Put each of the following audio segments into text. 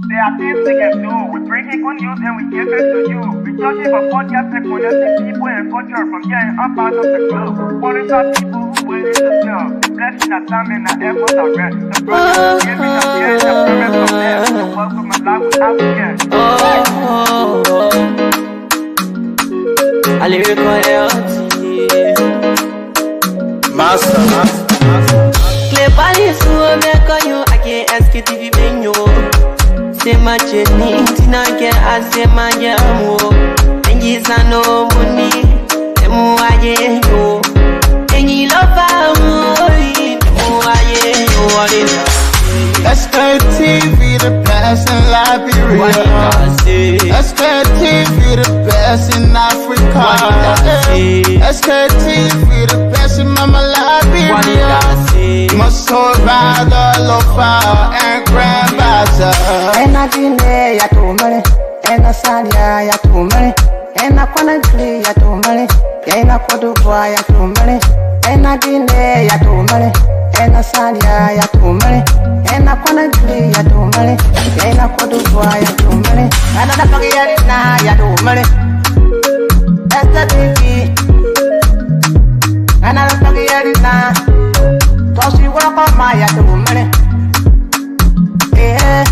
There are things we can do. We bring it good news and we give it to you. We judge it for podcast and connecting people and culture from here and up out of the globe. Qualified people who willing to serve. The blessing that time and the efforts are rest. The brothers giving us here and the promise from there. The welcome my life without fear. I live Master. Play Paris, you I can't Sktv-Lib. Say my journey, Tina can I say my jamo. And you no money, and more I know. And you love Sktv, the best in Liberia. Sktv, the best in Africa. Sktv, the best in Mama Liberia. Must hold by the lofa and grandmaster. And I didn't ya to money, and I said ya to money, and I couldn't play ya to money, and I could do ya to money, and I didn't ya to money, and I said ya to money, and I couldn't play ya to money, and I could do ya to money, and I forget now ya to money. That's the TV, and I forget it now. So she walk on my ya to money. Yeah.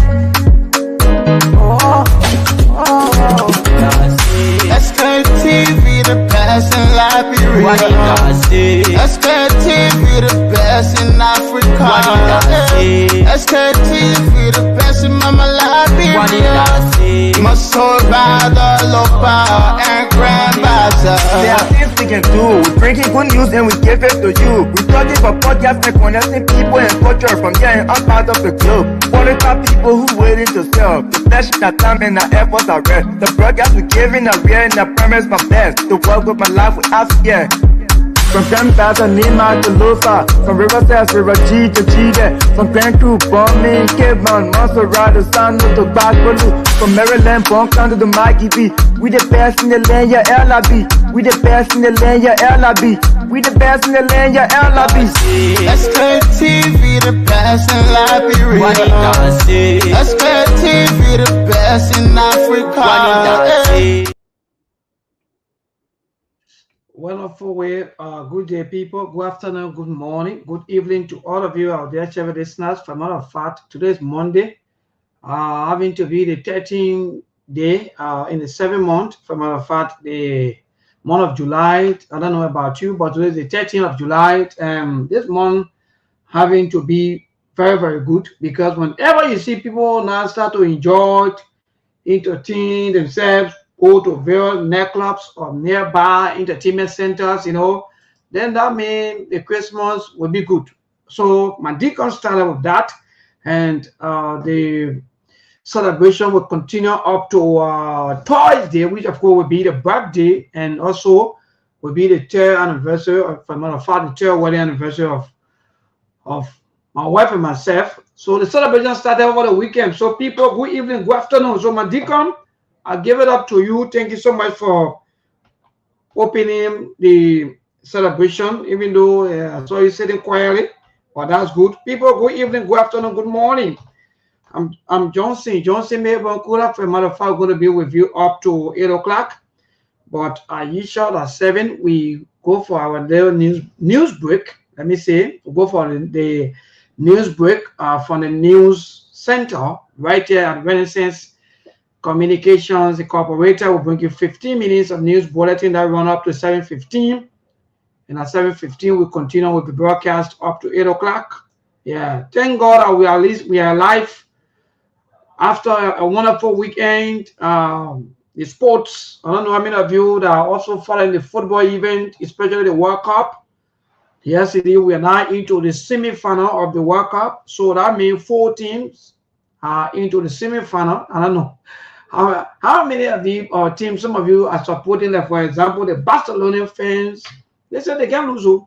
Sktv, the best in Liberia. Sktv, the best in Africa. Sktv, the best in Mama Liberia. Must hold by the lofa and grandmaster. There are things we can do. We bring it good news and we give it to you. We judge it for podcast and connecting people and culture from here and up out of the globe. Qualified people who willing to serve. The blessing that time and the efforts are rest. The broadcast we giving are real and the promise from best. The world with my life without fear. From Grandfather Nima to Lufa, from Riverside to Raji to Chile, from Grand Crew, Bombing, Kidman, Montserrat, San to Bacalu, from Maryland, Bonk to the Mikey B. We the best in the land, yeah, LIB. We the best in the land, yeah, LIB. We the best in the land, yeah, LIB. Sktv, the best in Liberia. Sktv, the best in Africa. Wonderful way. Good day, people. Good afternoon, good morning, good evening to all of you out there, channel listeners. For matter of fact, today is Monday. Having to be the 13th day in the 7th month. For matter of fact, the month of July. I don't know about you, but today is the 13th of July. This month having to be very, very good, because whenever you see people now start to enjoy it, entertain themselves, go to various nightclubs or nearby entertainment centers, then that means the Christmas will be good. So my deacon started with that, and the celebration will continue up to Thursday, which of course will be the birthday, and also will be the 3rd anniversary, or for matter of fact, the 3rd wedding anniversary of my wife and myself. So the celebration started over the weekend. So people, good evening, good afternoon. So my deacon, I give it up to you. Thank you so much for opening the celebration, even though I saw you sitting quietly, but that's good. People, good evening, good afternoon, good morning. I'm Johnson. Johnson Maybonkura. For a matter of fact, I'm going to be with you up to 8 o'clock. But usually at 7, we go for our little news break. Let me say, we go for the news break from the news center right here at Renaissance Communications Incorporated. Will bring you 15 minutes of news bulletin that run up to 7:15, and at 7:15 we continue with the broadcast up to 8 o'clock. Yeah, thank God that we are live after a wonderful weekend. The sports, I don't know how many of you that are also following the football event, especially the World Cup. Yesterday we are now into the semi-final of the World Cup, so that means 4 teams are into the semi-final. I don't know how many of the teams, some of you are supporting, like for example, the Barcelona fans. They said they can't lose.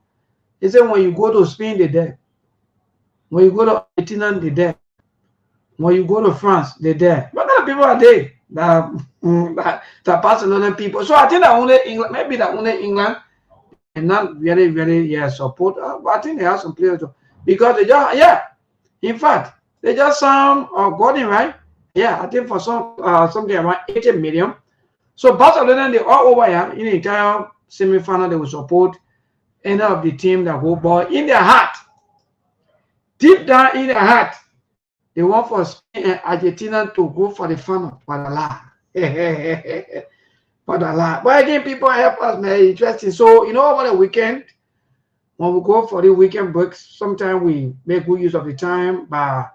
They said when you go to Spain, they're there. When you go to Argentina, they're there. When you go to France, they're there. What kind of people are they? The Barcelona people. So I think that only England, maybe that only England, and not very, very support. But I think they have some players too. Because they just, in fact, they just Gordon, right? Yeah, I think for some something around 80 million. So Barcelona, they all over here in the entire semi-final, they will support any of the team that go. But in their heart, deep down in their heart, they want for Spain and Argentina to go for the final. For the la. For the la. But again, people help us, man. Interesting. So, you know, over the weekend, when we go for the weekend breaks, sometimes we make good use of the time by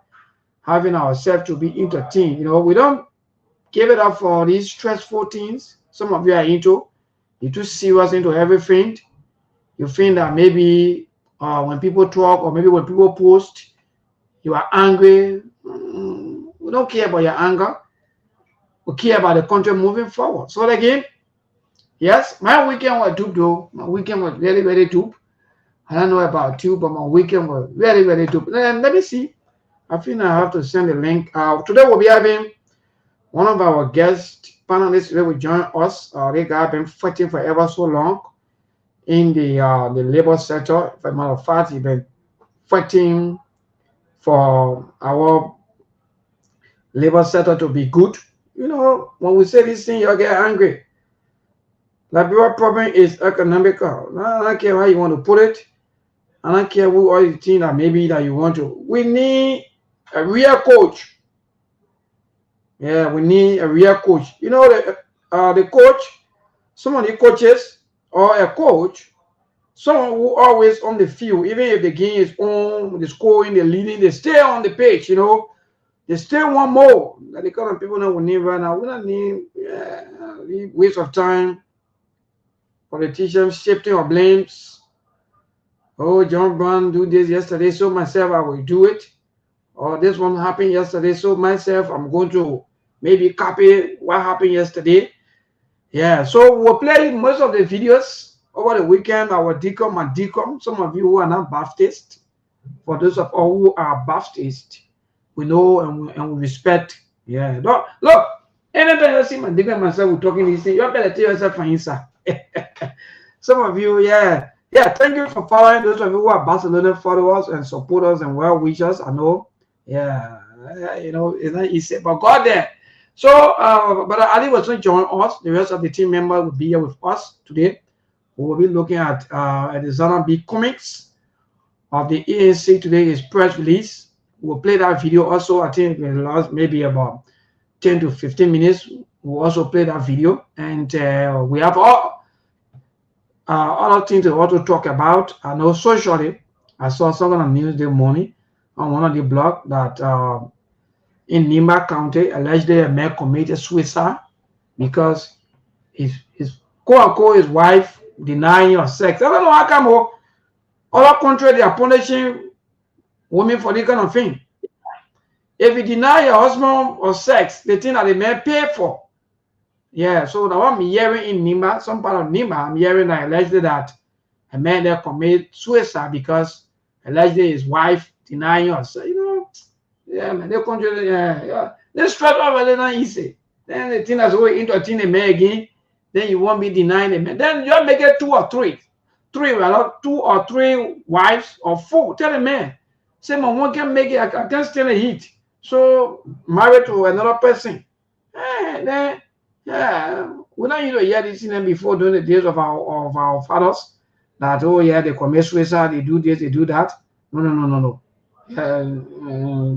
having ourselves to be entertained. You know, we don't give it up for these stressful things some of you are into. You're too serious into everything. You think that maybe when people talk or maybe when people post, you are angry. We don't care about your anger. We care about the country moving forward. So again, yes, my weekend was dope though. My weekend was very, very dope. I don't know about you, but my weekend was very, very dope. And let me see. I think I have to send the link. Today we'll be having one of our guest panelists today will join us. They have been fighting for ever so long in the labor sector. As a matter of fact, he's been fighting for our labor sector to be good. You know, when we say this thing, you get angry. The bigger problem is economical. I don't care how you want to put it. I don't care who all the things that maybe that you want to. We need a real coach. Yeah, we need a real coach. You know, the coach, some of the coaches or a coach, someone who always on the field, even if the game is on, the scoring, the leading, they stay on the pitch, you know. They stay one more. Like the kind of people that we need right now. We don't need waste of time. Politicians shifting or blames. Oh, John Brown do this yesterday, so myself I will do it. Or this one happened yesterday, so myself I'm going to maybe copy what happened yesterday. Yeah, so we'll play most of the videos over the weekend. Our DCOM and DCOM. Some of you who are not Baptist, for those of us who are Baptist, we know and we respect. Yeah, look, anytime you see my DCOM and myself, we're talking this thing, you better tell yourself for inside. Some of you, yeah. Thank you for following. Those of you who are Barcelona followers and supporters and well wishers, I know. Yeah, you know, it's not easy, but God there. So, but Ali was going to join us. The rest of the team members will be here with us today. We will be looking at the Zona B comics of the ANC today is press release. We'll play that video also. I think it will last maybe about 10 to 15 minutes. We'll also play that video, and we have all other things to also talk about. I know socially, I saw something on news this morning on one of the blogs that in Nimba County, allegedly a man committed suicide because his quote-unquote his wife denying her sex. I don't know how come other countries they are punishing women for this kind of thing. If you deny your husband or sex, the thing that the man pay for. Yeah, so now I'm hearing in Nimba, some part of Nimba, I'm hearing that allegedly that a man there committed suicide because allegedly his wife denying her sex. You know, yeah, man, they control, yeah. They straight up really not easy. Then the thing that's going into a thing a man again, then you won't be denying a man. Then you make it 2 or 3. 2 or 3 wives or 4. Tell the man, say, man, one can make it, I can't stand the heat. So married to another person. Then, yeah, we don't usually hear this in them before during the days of our fathers. That, oh yeah, they commit suicide, they do this, they do that. No. Mama,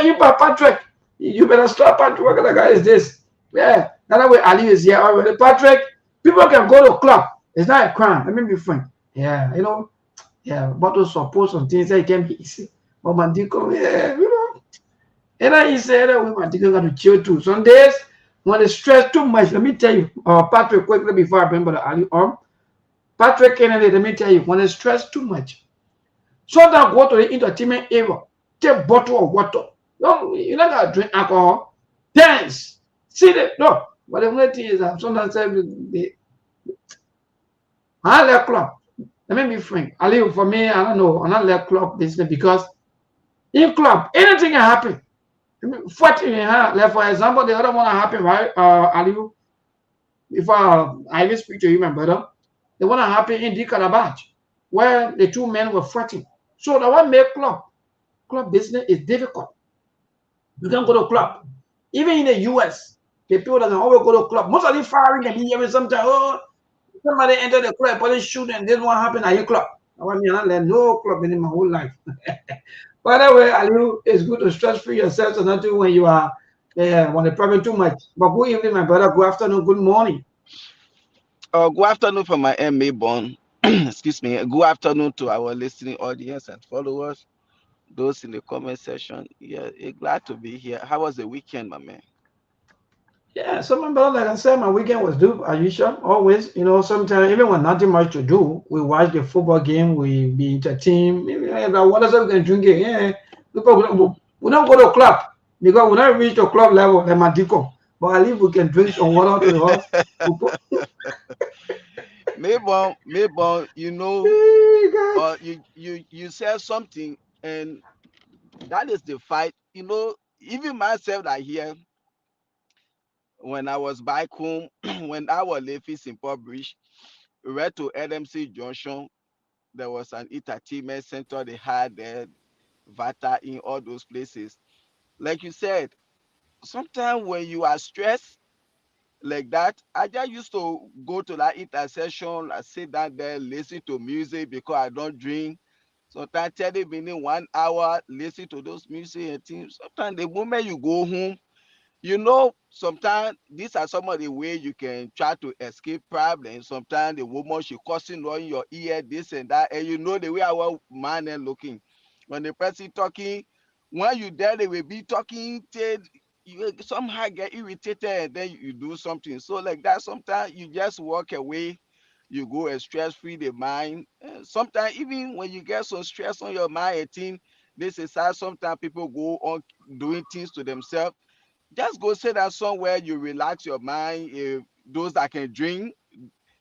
you Patrick, you better stop Patrick. What kind of guy is this? Yeah, that way Ali is here already. Patrick, people can go to club. It's not a crime. Let me be frank. Yeah, you know, yeah, but to support some things that can be easy. But my deacon, yeah, you know, and I said that we my deacon got to chill too. Some days when they stress too much, let me tell you, Patrick, quickly before I remember the Ali Patrick Kennedy, let me tell you, when they stress too much. Sometimes go to the entertainment area, take a bottle of water. No, you're not gonna drink alcohol. Dance. See the no. But the only thing is that sometimes I like club. Let me be frank. I live for me, I don't know, I don't like club business because in club, anything can happen. Like for example, the other one that happened, right? Aliu, before I even speak to you, my brother, the one that happened in the Calabash, where the 2 men were fighting. So the one make club business is difficult. You can go to club. Even in the US, the people that can always go to club, most of the firing can be hearing sometimes, oh, somebody enter the club, police shoot, and this one happen at your club. I want me not let no club in my whole life. By the way, Aliu, it's good to stress free yourself so not to when you are when the problem too much. But good evening, my brother. Good afternoon, good morning. Good afternoon from my MA born. Excuse me. Good afternoon to our listening audience and followers, those in the comment section. Yeah, glad to be here. How was the weekend, my man? Yeah, so my brother, like I said, my weekend was due as usual. Always, sometimes even when nothing much to do, we watch the football game, we be entertained. Maybe what else we can drink it? Yeah, because we don't go to club because we don't reach the club level like Madico. But at least we can drink some water to the house. Maybon, God. you said something, and that is the fight. Even myself, that here, when I was back home, when I was living in Bridge, we went to LMC Junction. There was an entertainment center they had there, Vata in all those places. Like you said, sometimes when you are stressed like that, I just used to go to that intersection, I sit down there, listen to music because I don't drink. Sometimes 30 minutes, 1 hour, listen to those music and things. Sometimes the moment you go home, sometimes these are some of the ways you can try to escape problems. Sometimes the woman she cussing on your ear, this and that, and the way our man is looking. When the person talking, when you there, they will be talking till you somehow get irritated, and then you do something. So like that, sometimes you just walk away, you go and stress free the mind. Sometimes even when you get some stress on your mind, and thing, this is how sometimes people go on doing things to themselves. Just go sit down somewhere, you relax your mind. If those that can drink,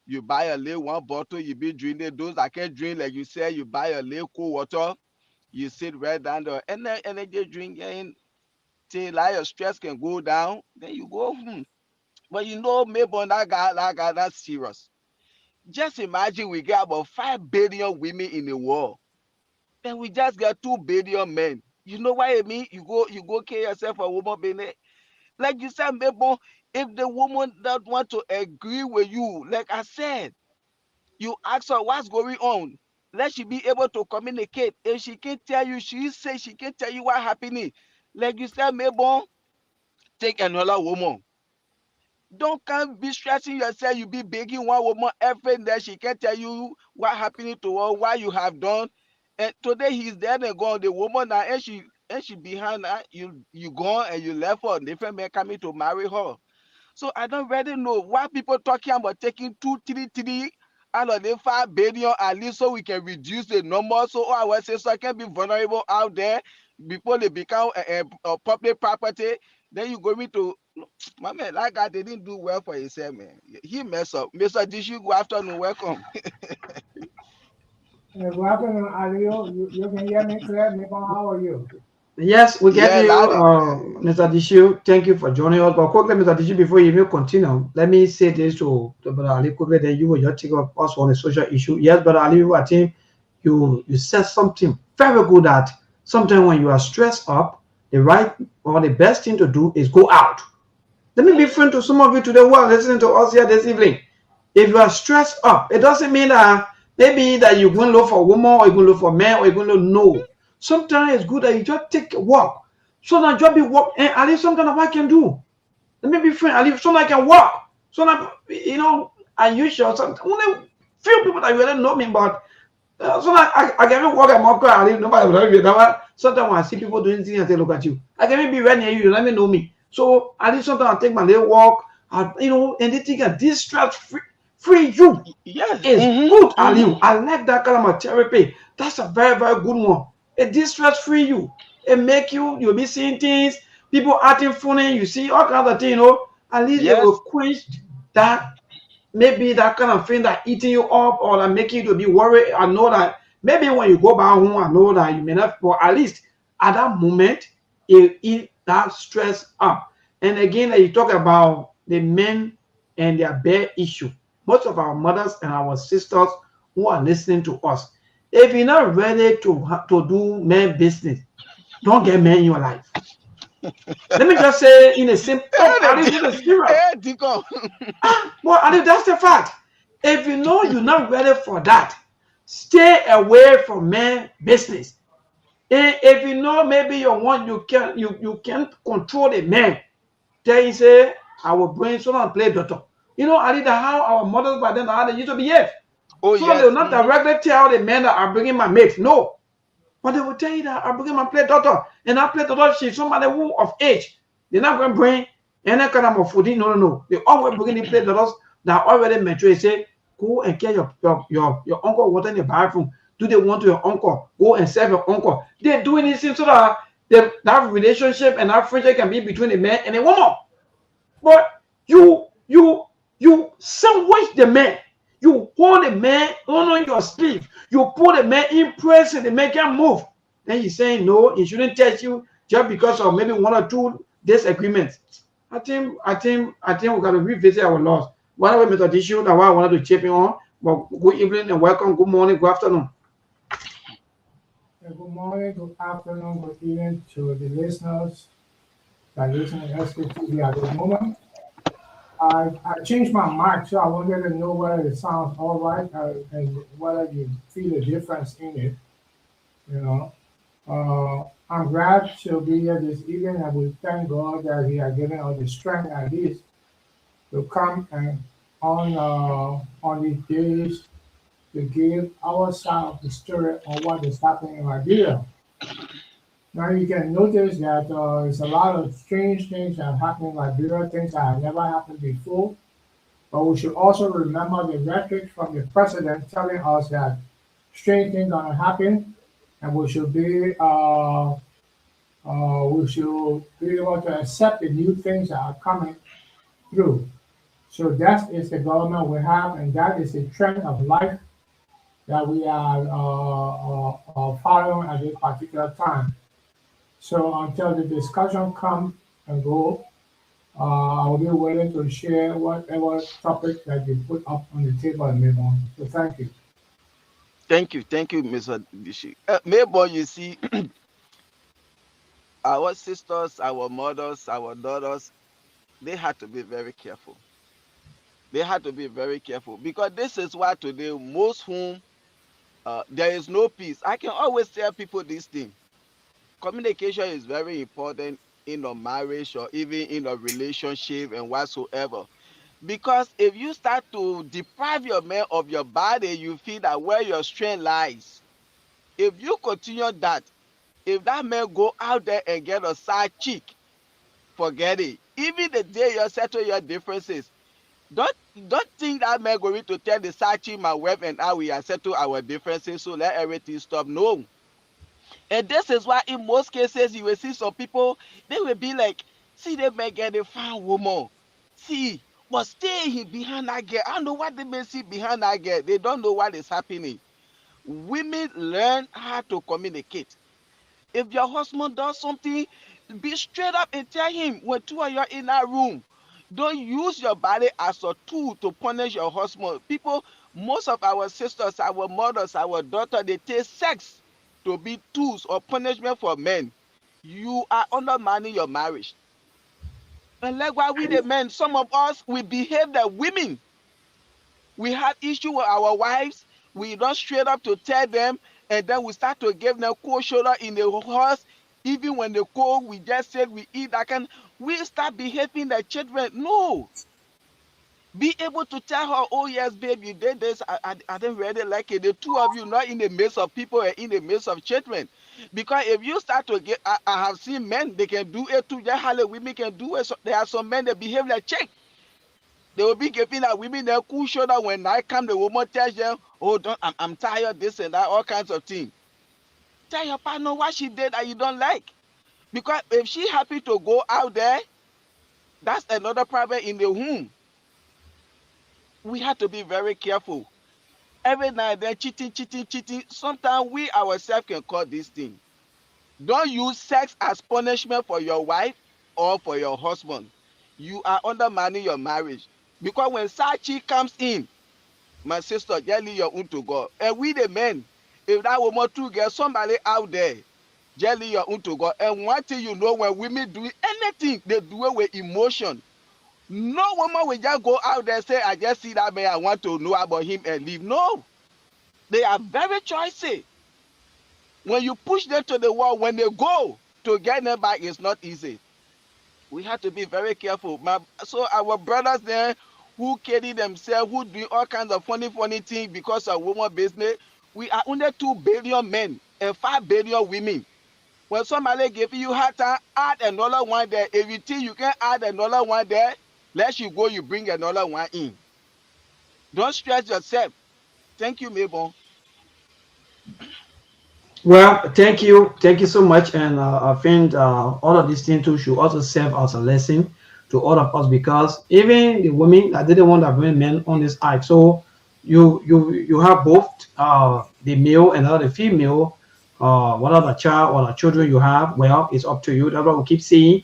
you buy a little one bottle, you be drinking. Those that can drink, like you said, you buy a little cool water, you sit right down there and then just drink and till like your stress can go down, then you go home. But maybe that guy that's serious. Just imagine we get about 5 billion women in the world. Then we just got 2 billion men. You know what I mean? You go kill yourself a woman being. Like you said, maybe if the woman that want to agree with you, like I said, you ask her what's going on. Let she be able to communicate. If she can tell you, she can tell you what happening. Like you said, maybe take another woman. Don't come be stressing yourself. You be begging one woman every day. She can tell you what happening to her, what you have done. And today he's dead and gone. The woman now, and she behind her. You gone and you left her. Different man coming to marry her. So I don't really know why people talking about taking 233 out of the 5 billion at least so we can reduce the number. So I will say so I can be vulnerable out there before they become a public property. Then you go to my man. That guy didn't do well for himself, man. He messed up. Mr. Dishu, good afternoon, welcome. Good afternoon, Alio. You can hear me clear? Nippon, how are you? Yes, we get Yeah, you, loud and clear. Mr. Dishu. Thank you for joining us. But quickly, Mr. Dishu, before you even continue, let me say this to Brother Ali quickly. Then you will just take up us on a social issue. Yes, Brother Ali, I think you said something very good that sometimes when you are stressed up, the right or the best thing to do is go out. Let me be friend to some of you today who are listening to us here this evening. If you are stressed up, it doesn't mean that maybe that you're going to look for a woman or you're going to look for men or you're going to no. Sometimes it's good that you just take a walk. So that you be walk and at least sometimes what I can do. Let me be friend. At least so I can walk. So that unusual. Only few people that really know me, but so I can walk and walk. I leave nobody will me. Sometimes when I see people doing things, I say, look at you. I can be right near you. You let me know me. So at least sometimes I take my little walk. And they think a distress free you Yes. is good, Aliu. I like that kind of therapy. That's a very, very good one. It distress free you. It make you'll be seeing things, people acting funny, you see all kinds of things, At least it Yes. will quench that maybe that kind of thing that eating you up or that making you to be worried. I know that maybe when you go back home, I know that you may not, but at least at that moment, it eat that stress up. And again, you talk about the men and their bare issue. Most of our mothers and our sisters who are listening to us, if you're not ready to do men business, don't get men in your life. Let me just say in a simple, no, I didn't do the serious. Well, I mean, that's the fact. If you know you're not ready for that, stay away from men business. And if you know maybe you can't control the man, then you say, I will bring someone and play doctor. You know, I need how our mothers by then how they used to behave. Oh So they will yes. not directly tell the men that I'm bringing my mate. No. But they will tell you that I'm bringing my play daughter. And I play daughter, she's somebody who of age. They're not going to bring any kind of food. No, no, no. They always bring the play daughters that are already mature. They say, go and get your uncle water in the bathroom. Do they want to your uncle? Go and serve your uncle. They're doing this so that that relationship and that friendship can be between a man and a woman. But you sandwich the man. You hold the man on your sleeve. You put the man in prison. The man can't move. Then he's saying no, he shouldn't touch you just because of maybe one or two disagreements. I think we got to revisit our laws. One of the method issue that I wanted to chip in on. But good evening and welcome. Good morning. Good afternoon. Good morning, good afternoon, good evening to the listeners that listen to Sktv at the moment. I changed my mic, so I wanted to know whether it sounds all right and whether you feel a difference in it. You know, I'm glad to be here this evening, and we thank God that He has given us the strength at least to come and on these days to give our side of the story on what is happening in Liberia. Now you can notice that there's a lot of strange things that are happening in Liberia, things that have never happened before. But we should also remember the rhetoric from the president telling us that strange things are going to happen, and we should be able to accept the new things that are coming through. So that is the government we have, and that is the trend of life that we are following at this particular time. So until the discussion come and go, I'll be willing to share whatever topic that you put up on the table and move on. So thank you. Thank you, Mr. Dishi. Maybe you see, our sisters, our mothers, our daughters, they had to be very careful. They had to be very careful because this is why today most whom there is no peace. I can always tell people this thing. Communication is very important in a marriage or even in a relationship and whatsoever. Because if you start to deprive your man of your body, you feel that where your strength lies. If you continue that, if that man go out there and get a side chick, forget it. Even the day you settle your differences, don't don't think that man going to tell the side chick, my wife and I we are settle our differences, so let everything stop. No. And this is why in most cases you will see some people, they will be like, see they may get a fine woman. See, but stay behind that girl. I don't know what they may see behind that girl. They don't know what is happening. Women learn how to communicate. If your husband does something, be straight up and tell him when two of you are in that room. Don't use your body as a tool to punish your husband. People, most of our sisters, our mothers, our daughters, they take sex to be tools or punishment for men. You are undermining your marriage. And like why we the men, some of us we behave like women. We had issue with our wives. We don't straight up to tell them, and then we start to give them cold shoulder in the house. Even when they cold, we just said we eat that kind. We start behaving like children. No, be able to tell her, oh yes, babe, you did this. I didn't really like it. The two of you not in the midst of people and in the midst of children. Because if you start to get, I have seen men they can do it too. Just how the women can do it. So there are some men that behave like chick. They will be giving that women their cool shoulder when night come. The woman tells them, "Oh, don't, I'm tired, this and that, all kinds of things." Tell your partner what she did that you don't like, because if she happy to go out there, that's another problem in the home. We have to be very careful. Every night they're cheating, cheating, cheating. Sometimes we ourselves can call this thing. Don't use sex as punishment for your wife or for your husband. You are undermining your marriage, because when Sachi comes in, my sister, just leave your own to God. And we the men, if that woman too get somebody out there, jelly your own to God. And one thing you know, when women do anything, they do it with emotion. No woman will just go out there and say, I just see that man, I want to know about him and leave. No, they are very choosy. When you push them to the wall, when they go to get them back, it's not easy. We have to be very careful. So our brothers there who carry themselves, who do all kinds of funny things because of woman business, we are only 2 billion men and 5 billion women. When somebody give you hard time, add another one there. If you think you can add another one there, let you go, you bring another one in. Don't stress yourself. Thank you, Mabel. Well, thank you so much, and I think all of these things too should also serve as a lesson to all of us, because even the women that didn't want to bring men on this act. So you have both the male and the female, whatever child or the children you have. Well, it's up to you. That's what we keep saying.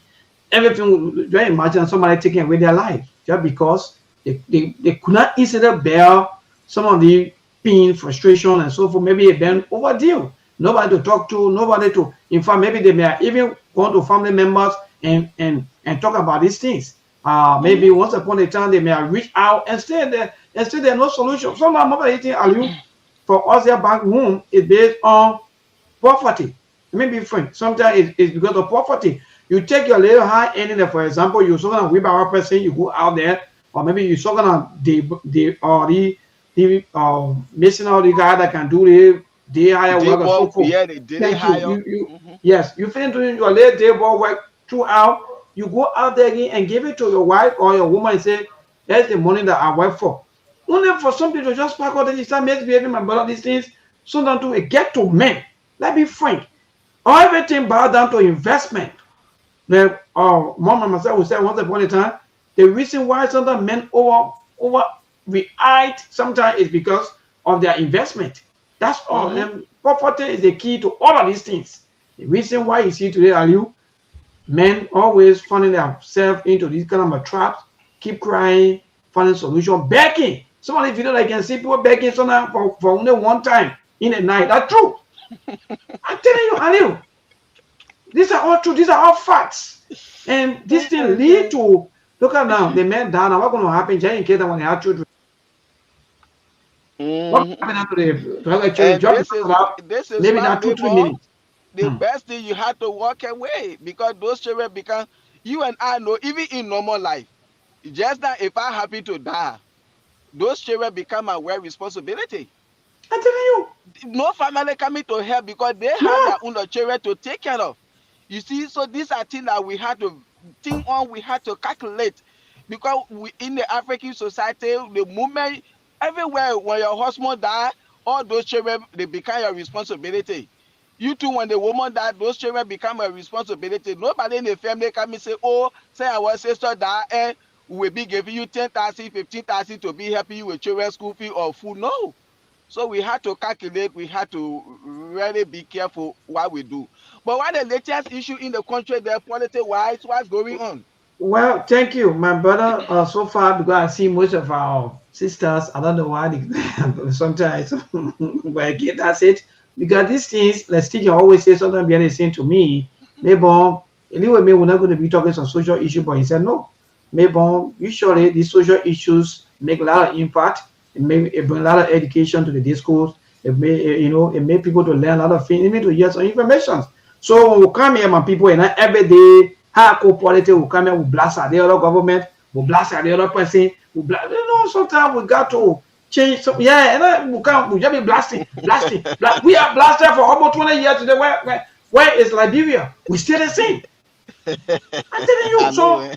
Everything. Just imagine somebody taking away their life just because they could not easily bear some of the pain, frustration, and so forth. Maybe a been overdue. Nobody to talk to, nobody to. In fact, maybe they may even go to family members and talk about these things. Maybe once upon a time they may have reached out and still there's no solution. Sometimes mobile eating alone for us here back home is based on poverty. Maybe friend. Sometimes it's because of poverty. You take your little high ending, for example, you're talking a wheelbarrow person, you go out there, or maybe you're talking the missing out the guy that can do the day higher work or so forth. Yeah, they did it Thank you. higher. Yes, you finish doing your late day work throughout. You go out there again and give it to your wife or your woman and say, "That's the money that I work for." Only for some people to just pack out and start misbehaving, my brother, these things. So that to get to men. Let's be frank. All everything boils down to investment. The mom and myself will say once upon a time, the reason why sometimes men overreact sometimes is because of their investment. That's all. And poverty is the key to all of these things. The reason why you see today, Aliu, men always finding themselves into these kind of traps, keep crying, finding solution, begging. Some of the videos I can see people begging sometimes for only one time in a night. That's true. I'm telling you, Aliu. These are all true. These are all facts. And this thing lead to, look at now, the men down. Now, what's going to happen just in case that when they have children? What happened to have a children? Just this is maybe why not 2-3 minutes. the best thing you have to walk away, because those children become, you and I know, even in normal life, just that if I happen to die, those children become our responsibility. I'm telling you. No family coming to help because they have their own children to take care of. You see, so these are things that we have to think on, we have to calculate. Because we in the African society, the moment everywhere when your husband die, all those children they become your responsibility. You too, when the woman died, those children become a responsibility. Nobody in the family come and say, oh, say our sister died and we'll be giving you 10,000, 15,000 to be helping you with children's school fee or food. No. So we had to calculate, we had to really be careful what we do. But what the latest issue in the country there, politics-wise, what's going on? Well, thank you, my brother. So far, because I see most of our sisters, I don't know why they, sometimes, but again, that's it. Because these things, like Steve always say, sometimes behind the scene to me, maybe, anyway, maybe we're not going to be talking some social issue, but he said, no. Maybe, usually, these social issues make a lot of impact. It bring a lot of education to the discourse. It made people to learn a lot of things, even to hear some information. So when we come here, my people, and every day, hardcore politics will come here, we blast at the other government, we blast at the other person, sometimes we got to change some, and then we just be blasting. We are blasted for almost 20 years today. Where is Liberia? We still the same. I'm telling you, so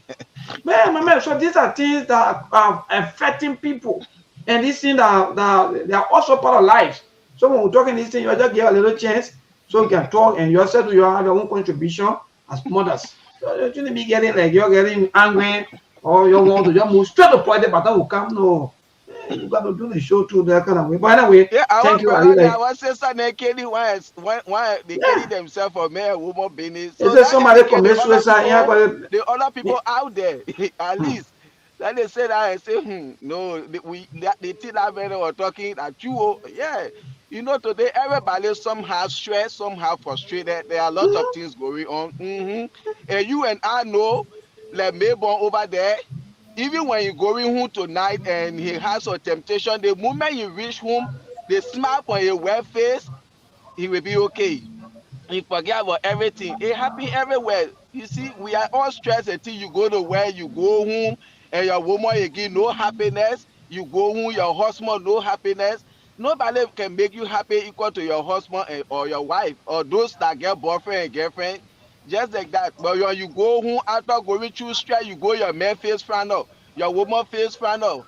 man, so these are things that are affecting people. And these things that they are also part of life. So when we're talking these things, you just give a little chance so you can talk and you also have your own contribution as mothers. So you shouldn't be getting like you're getting angry or you want to just move straight to the point, but that will come. No, you got to do the show too that kind of way. But anyway, thank you. Our sister they carry why they carry themselves for mere woman business. So that somebody commit suicide? The other people out there, at least. Then they say that and say, no, the thing that men were talking that you, You know, today everybody somehow stressed, somehow frustrated. There are a lot of things going on. And you and I know, like Maybon over there, even when you're going home tonight and he has a temptation, the moment you reach home, the smile on your wet face, he will be okay. You forget about everything. It happens everywhere. You see, we are all stressed until you go to where you go home and your woman again no happiness. You go home, your husband no happiness. Nobody can make you happy equal to your husband or your wife or those that get boyfriend and girlfriend. Just like that. But when you go home after going through stress, you go your man face frown up, your woman face frown up.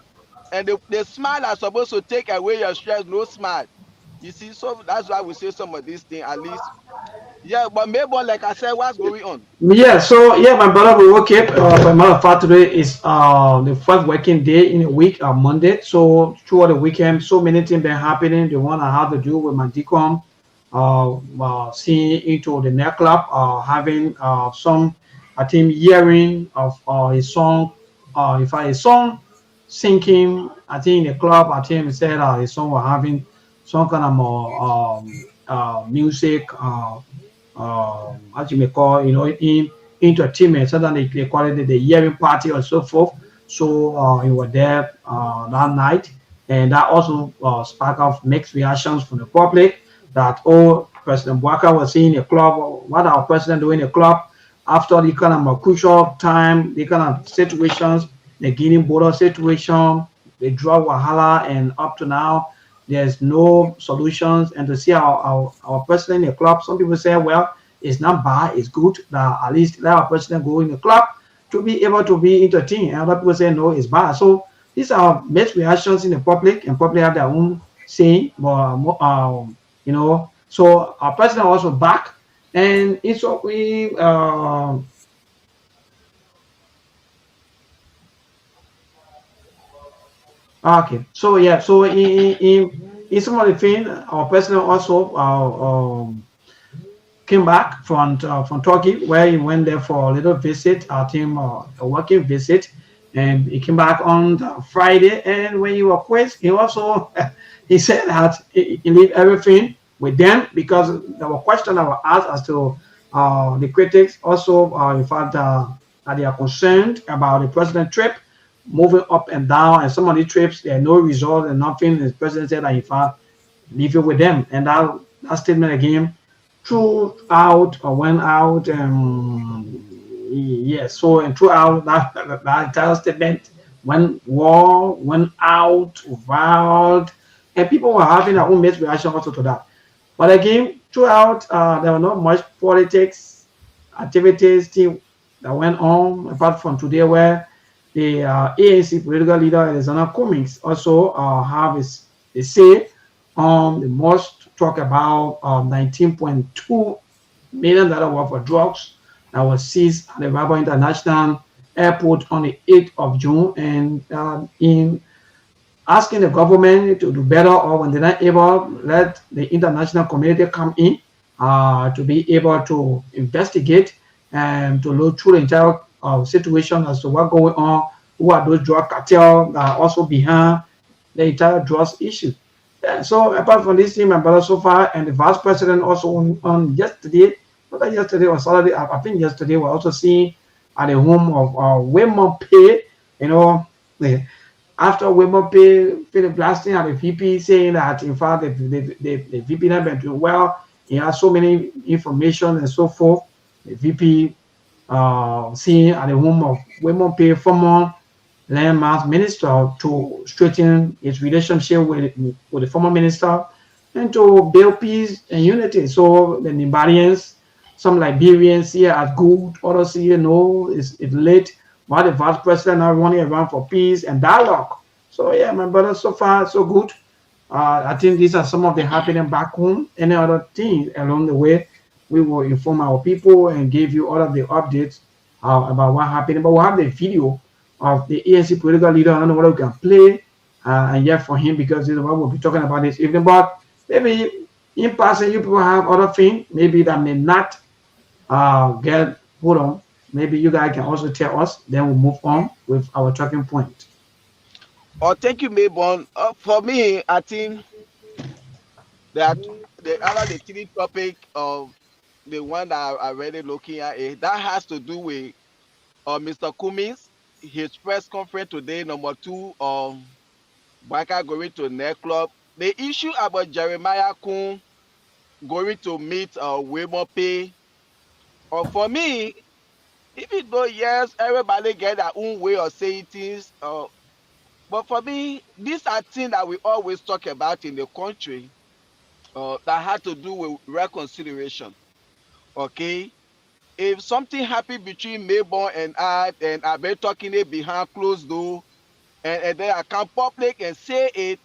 And the smile are supposed to take away your stress, no smile. You see, so that's why we say some of these things at least. Yeah, but maybe like I said, what's going on? Yeah, so yeah, my brother, we woke up. By matter of fact, today is the first working day in a week, Monday. So throughout the weekend, so many things been happening. The one I had to do with my decom, seeing into the nightclub, having some, I think, hearing of his song, in fact, his song singing. I think in the club, I think he said his song was having some kind of more music. As you may call, in entertainment, so that they call it the hearing party or so forth. So you were there that night, and that also sparked off mixed reactions from the public. That President Walker was seeing a club. What our president doing in a club after the kind of a crucial time, the kind of situations, the Guinea border situation, the drug wahala, and up to now there's no solutions. And to see our president in the club, some people say, well, it's not bad, it's good that at least let our president go in the club to be able to be entertained. And other people say, no, it's bad. So these are mixed reactions in the public, and public have their own saying. But, so our president also back. And it's what we, okay. So, yeah, so in some of the things, our president also came back from Turkey, where he went there for a little visit, I think a working visit, and he came back on Friday. And when he was quiz, he also he said that he leave everything with them, because there were questions that were asked as to the critics also, in fact, that they are concerned about the president trip moving up and down, and some of the trips there are no result and nothing. The president said that in fact leave it with them, and that statement again throughout or went out. Yes, so and throughout that entire statement went out wild, and people were having their own mixed reaction also to that. But again, throughout, there were not much politics activities that went on apart from today, where the ANC political leader Alexander Cummings also have his say on the most talk about $19.2 million worth of drugs that was seized at the Rabat International Airport on the 8th of June, and in asking the government to do better, or when they're not able, let the international community come in to be able to investigate and to look through the entire situation as to what's going on, who are those drug cartels that are also behind the entire drugs issue. Yeah, so apart from this thing, my brother, so far, and the vice president also on yesterday, whether yesterday or Saturday, I think yesterday, we're also seeing at the home of Women Pay, after Women Pay, Philip Blasting and the VP saying that in fact the VP not been doing well. He has so many information and so forth. The VP seeing at the home of Women Pay former landmass minister to straighten its relationship with the former minister and to build peace and unity. So the Nigerians, some Liberians see it as good, others see it no, it's late. While the vice president are running around for peace and dialogue. So yeah, my brother, so far so good. I think these are some of the happening back home. Any other things along the way, we will inform our people and give you all of the updates about what happened. But we'll have the video of the ANC political leader. I don't know whether we can play and yet for him, because this is what we'll be talking about this evening. But maybe in passing, you people have other things maybe that may not get put on. Maybe you guys can also tell us. Then we'll move on with our talking point. Oh, thank you, Maybon. For me, I think There are the other the three topic of the one that I already looking at that has to do with Mr. Cummings, his press conference today, number two, Baka going to nightclub. The issue about Jeremiah Kun going to meet Wemo Pay, or for me, even though yes, everybody get their own way of saying things, but for me, these are things that we always talk about in the country that had to do with reconciliation. Okay, if something happened between Mayborn and I, and I've been talking it behind closed door, and then I come public and say it,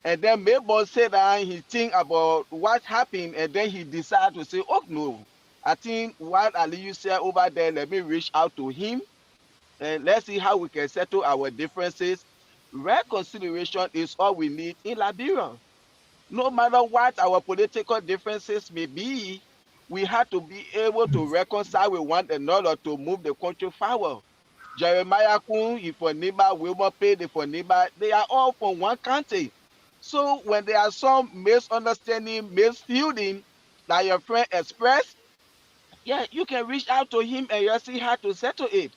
and then Mayborn said that he think about what happened, and then he decided to say, oh no, I think what Aliyu said over there, let me reach out to him and let's see how we can settle our differences. Reconciliation is all we need in Liberia. No matter what our political differences may be, we have to be able to reconcile with one another to move the country forward. Jeremiah Kun, Ifoniba, Wilbur Pay, Ifoniba, they are all from one country. So when there are some misunderstanding, misfeeling that your friend expressed, yeah, you can reach out to him and you see how to settle it.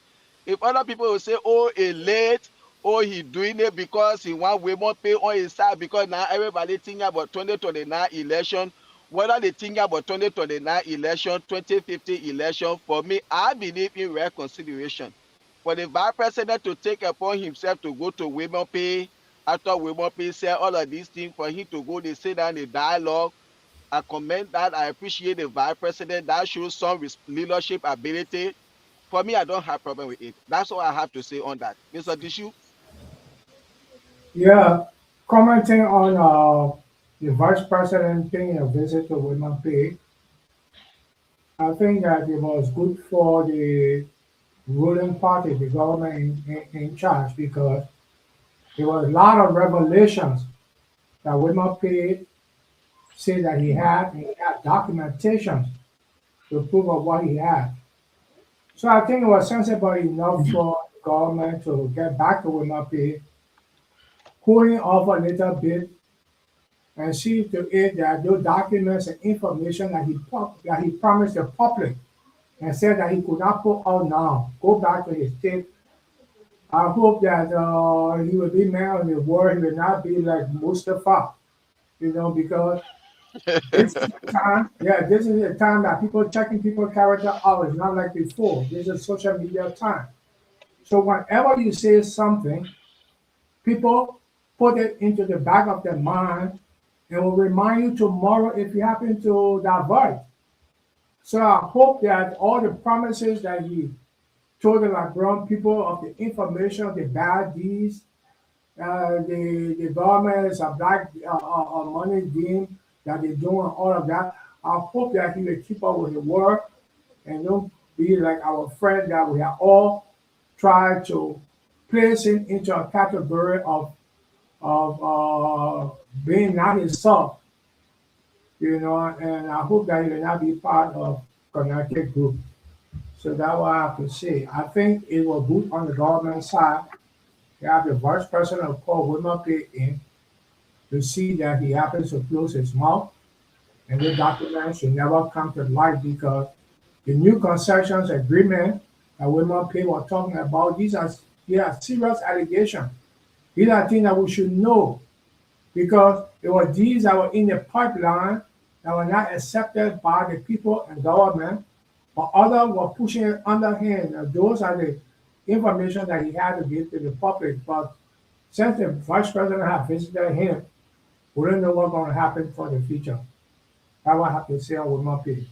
If other people will say, oh, he late, oh, he doing it because he want way more pay on his side, because now everybody thinking about 2029 election, whether they think about 2029 election, 2050 election, for me, I believe in reconciliation. For the vice president to take upon himself to go to women pay, after women pay say all of these things, for him to go, they sit down, the dialogue, I commend that. I appreciate the vice president. That shows some leadership ability. For me, I don't have problem with it. That's all I have to say on that. Mr. Dishu? Yeah, commenting on the vice president paying a visit to Women Pay, I think that it was good for the ruling party, the government in charge, because there was a lot of revelations that Women Pay said that he had documentation to prove of what he had. So I think it was sensible enough for the government to get back to Women Pay, cooling off a little bit, and see to it that those documents and information that he promised the public and said that he could not put out now go back to his tape. I hope that he will be man on the word. He will not be like Mustafa, because this is the time. Yeah, this is the time that people checking people's character out. It's not like before. This is social media time. So whenever you say something, people put it into the back of their mind and will remind you tomorrow if you happen to divert. So I hope that all the promises that he told the Liberian people of the information, the bad deeds, the government's black money game that they're doing, all of that, I hope that he will keep up with the work and don't be like our friend that we have all tried to place him into a category of being not himself, and I hope that he will not be part of Connecticut Group. So that's what I have to say. I think it was good on the government side. You have the vice president of Paul Wilmer Pay in to see that he happens to close his mouth, and the documents should never come to light because the new concessions agreement that Wilmer Pay was talking about, these are serious allegations. These are things that we should know because it was these that were in the pipeline that were not accepted by the people and government, but others were pushing it underhand. Now, those are the information that he had to give to the public. But since the vice president had visited him, we don't know what's going to happen for the future. That's what I have to say on Wilmer Pay.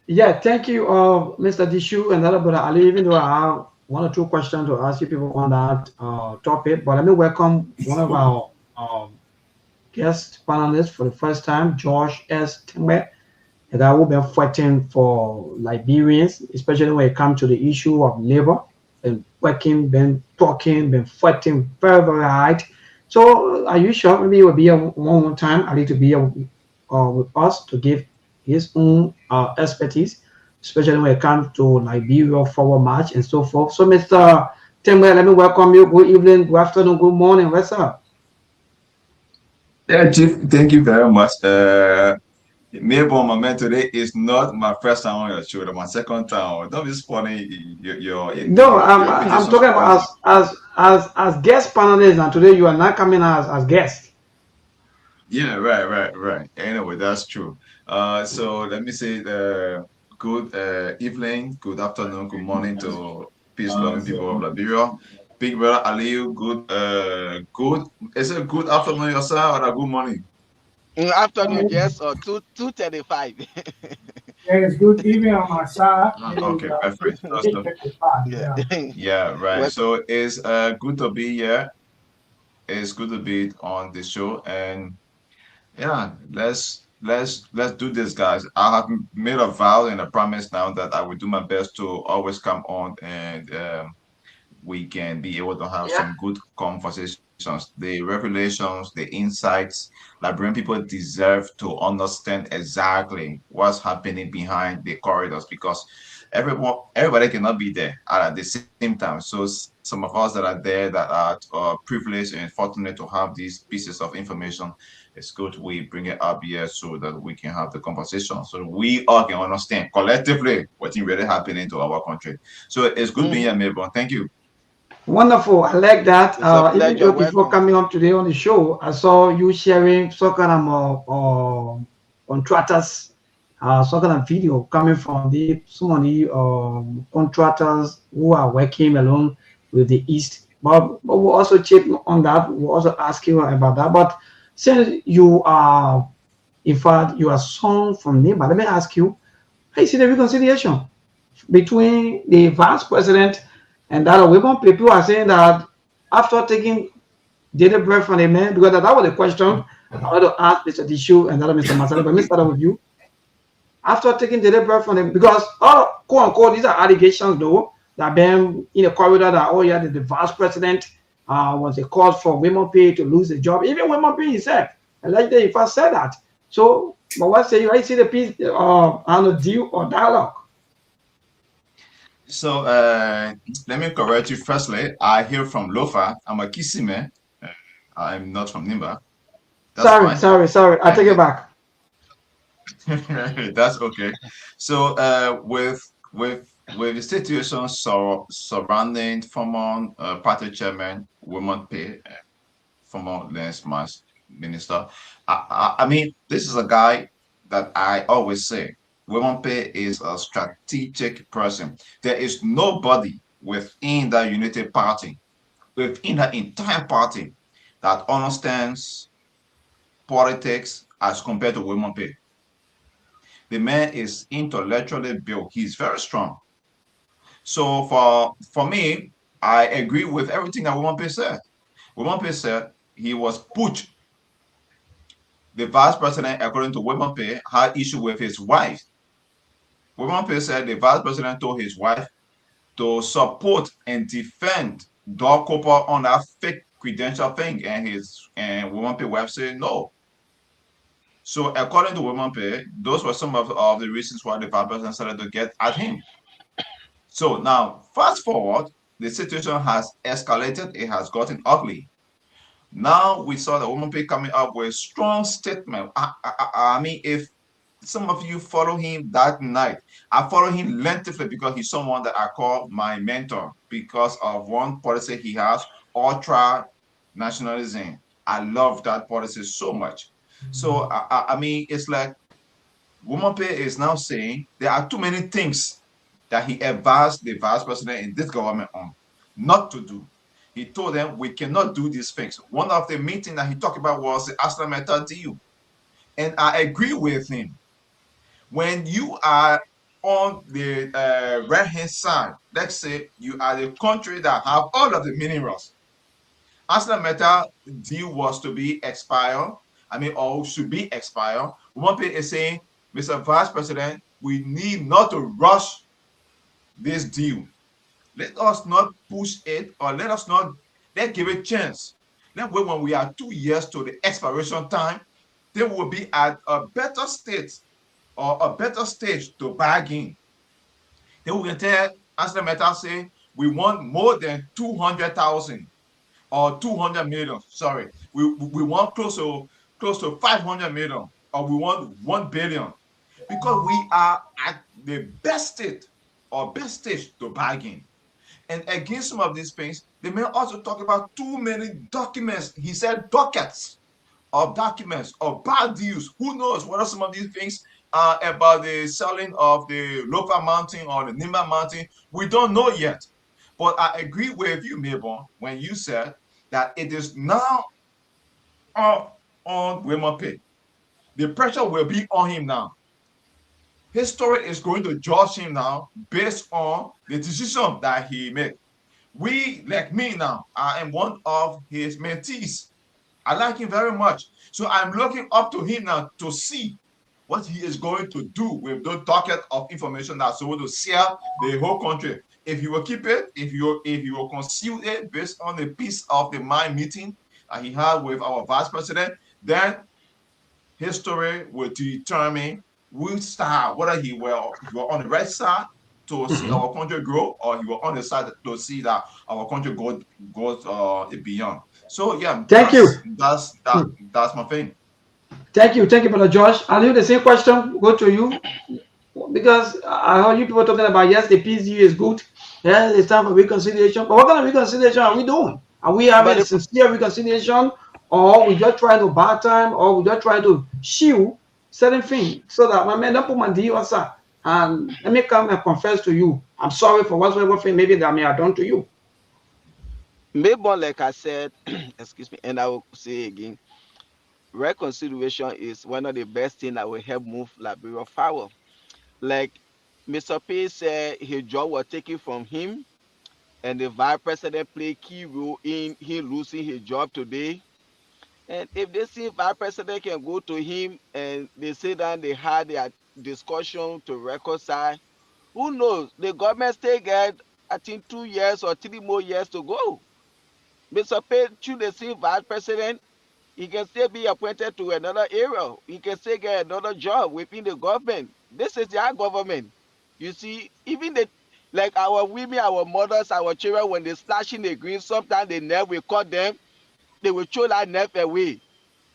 Yeah, thank you, Mr. Dishu and brother Ali. Even though I have one or two questions to ask you people on that topic, but let me welcome one of our guest panelists for the first time, George S. Timwe, a guy who's been fighting for Liberians, especially when it comes to the issue of labor, been working, been talking, been fighting very, very hard. So are you sure maybe it will be one more time Ali to be with us to give his own expertise, especially when it comes to Liberia Forward March and so forth. So Mr. Timwe, let me welcome you. Good evening, good afternoon, good morning. What's up? Yeah, Chief, thank you very much. Maybe my man today is not my first time on your show, my second time. Don't be spoiling No, your I'm reputation talking about spoiling. as guest panelists, and today you are not coming as guest. Yeah, right. Anyway, that's true. So let me say good evening, good afternoon, good morning to peace-loving people of Liberia. Big brother Aliu, good. Is it good afternoon yourself or a good morning? Afternoon, yes, or 2:35. Yeah, it's good evening on my side. It is Okay, perfect. So, so 8:55. Yeah. Yeah. yeah, right. West. So it's good to be here. It's good to be on the show, and yeah, let's do this, guys. I have made a vow and a promise now that I will do my best to always come on and we can be able to have some good conversations. The revelations, the insights, Liberian people deserve to understand exactly what's happening behind the corridors because everybody cannot be there at the same time. So some of us that are there that are privileged and fortunate to have these pieces of information, it's good we bring it up here so that we can have the conversation so we all can understand collectively what's really happening to our country. So it's good being Mhm. here, Melbourne. Thank you. Wonderful. I like that. It's a Even pleasure. though before Welcome. coming up today on the show, I saw you sharing some kind of contractors, some kind of video coming from some of the contractors who are working along with the East. But we'll also check on that. We'll also ask you about that. But since you are, in fact, you are son from Nimba, let me ask you, how you see the reconciliation between the vice president and that of women? People are saying that after taking daily bread from the man, because that was the question I want to ask Mr. Tishu and that of Mr. Masada, but let me start with you. After taking daily bread from them, because all quote unquote, these are allegations though, that been in the corridor that, oh yeah, the vice president was a cause for women pay to lose the job. Even women pay himself, allegedly, if I said that. So, but what say you? I see the piece on a deal or dialogue. So let me correct you. Firstly, I hear from Lofa. I'm a Kisime. Uh, I'm not from Nimba. That's Sorry, fine. sorry, sorry. I take it And back. that's okay. So with the situation surrounding former party chairman, Women Pay, former Lance Mass minister, I mean, this is a guy that I always say, Women Pay is a strategic person. There is nobody within that United Party, within that entire party, that understands politics as compared to Women Pay. The man is intellectually built. He's very strong. So for me, I agree with everything that Womampe said. Womampe said he was put. The vice president, according to Womampe, had issue with his wife. Womampe said the vice president told his wife to support and defend Doug Cooper on that fake credential thing, and Womampe wife said no. So according to Womampe, those were some of the reasons why the vice president started to get at him. So now, fast forward, the situation has escalated. It has gotten ugly. Now we saw the woman coming up with a strong statement. I mean, if some of you follow him that night, I follow him lengthily because he's someone that I call my mentor because of one policy he has, ultra nationalism. I love that policy so much. So I mean, it's like Woman is now saying there are too many things that he advised the vice president in this government on not to do. He told them we cannot do these things. One of the meetings that he talked about was the Aslam Meta deal. And I agree with him. When you are on the right hand side, let's say you are the country that have all of the minerals. Aslam Meta deal was to be expired. I mean, or should be expired. One is saying, Mr. Vice President, we need not to rush this deal. Let us not push it or let's give it a chance. Let wait when we are 2 years to the expiration time, they will be at a better state or a better stage to bargain. Then we can tell Aslam Meta say we want more than 200,000 or 200 million. Sorry, we want close to close to 500 million, or we want 1 billion, because we are at the best state or best stage to bargain. And against some of these things, they may also talk about too many documents. He said dockets of documents of bad deals. Who knows what are some of these things about the selling of the Lopa Mountain or the Nimba Mountain? We don't know yet. But I agree with you, Mabel, when you said that it is now up on Raymond Pay. The pressure will be on him now. History is going to judge him now based on the decision that he made. We, like me now, I am one of his mentees. I like him very much. So I'm looking up to him now to see what he is going to do with those docket of information that's going to sell the whole country. If he will keep it, if you will conceal it based on the peace of the mind meeting that he had with our vice president, then history will determine which side, whether he will on the right side to see our country grow, or he will on the side to see that our country goes beyond. So yeah, Thank you. That's my thing. Thank you, Brother Josh. I'll leave the same question go to you, because I heard you people talking about yes, the peace deal is good. Yeah, it's time for reconciliation. But what kind of reconciliation are we doing? Are we having a sincere reconciliation, or we just trying to buy time, or we just trying to shield certain things so that my man don't put my deal aside? And let me come and confess to you, I'm sorry for whatever thing maybe that may have done to you. Maybe like I said, excuse me, and I will say again, reconciliation is one of the best things that will help move Liberia forward. Like Mr. P said, his job was taken from him, and the vice president played key role in him losing his job today. And if they see vice president can go to him and they sit down, they had their discussion to reconcile, who knows? The government still get, I think, 2 years or 3 more years to go. Mr. P, should the same vice president, he can still be appointed to another area. He can still get another job within the government. This is their government. You see, even the like our women, our mothers, our children, when they slashing the green, sometimes the net will cut them, they will throw that net away.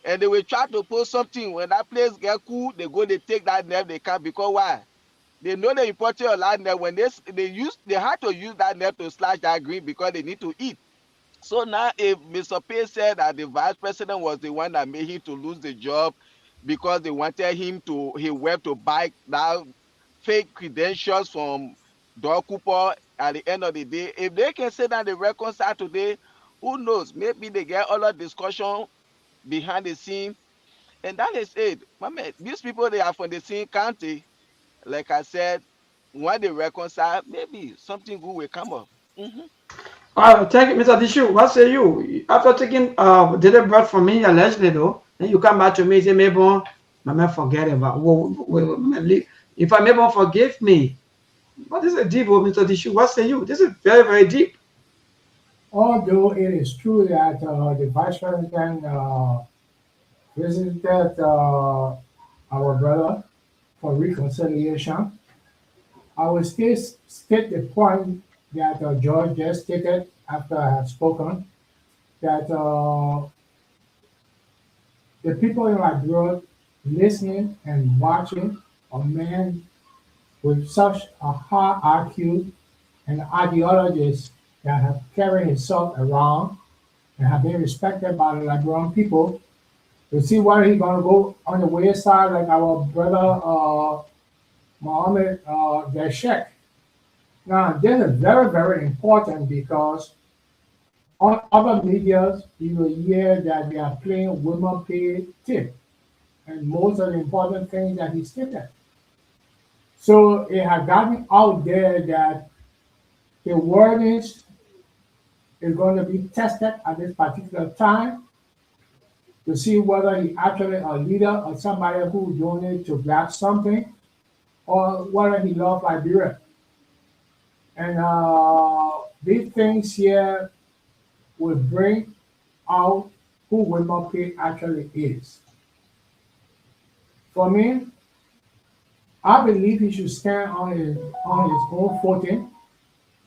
And they will try to put something. When that place get cool, they go, they take that net, they can't, because why? They know the importance of that net. When they had to use that net to slash that green because they need to eat. So now, if Mr. Pay said that the vice president was the one that made him to lose the job because they wanted him to, he went to buy that fake credentials from Door Cooper at the end of the day, if they can say that they reconcile today, who knows? Maybe they get other discussion behind the scene. And that is it. My man, these people, they are from the same county. Like I said, when they reconcile, maybe something good will come up. Thank you, Mr. Dishu. What say you? After taking deliberate from me allegedly though, then you come back to me and say, maybe my man forget about if I maybe forgive me. What is a deep, Mr. Dishu? What say you? This is very, very deep. Although it is true that the vice president visited our brother for reconciliation, I will still state the point that George just stated after I have spoken, that the people in Liberia listening and watching a man with such a high IQ and ideologies that have carried himself around and have been respected by the Liberian people, to see whether he's going to go on the way side like our brother Mohammed Dashek. Now, this is very, very important because on other media, you will hear that they are playing women pay tip, and most of the important things that he stated. So it has gotten out there that the wordings is going to be tested at this particular time to see whether he actually a leader or somebody who doing it to grab something, or whether he loves Liberia. And these things here will bring out who Wilmer Pay actually is. For me, I believe he should stand on his own footing.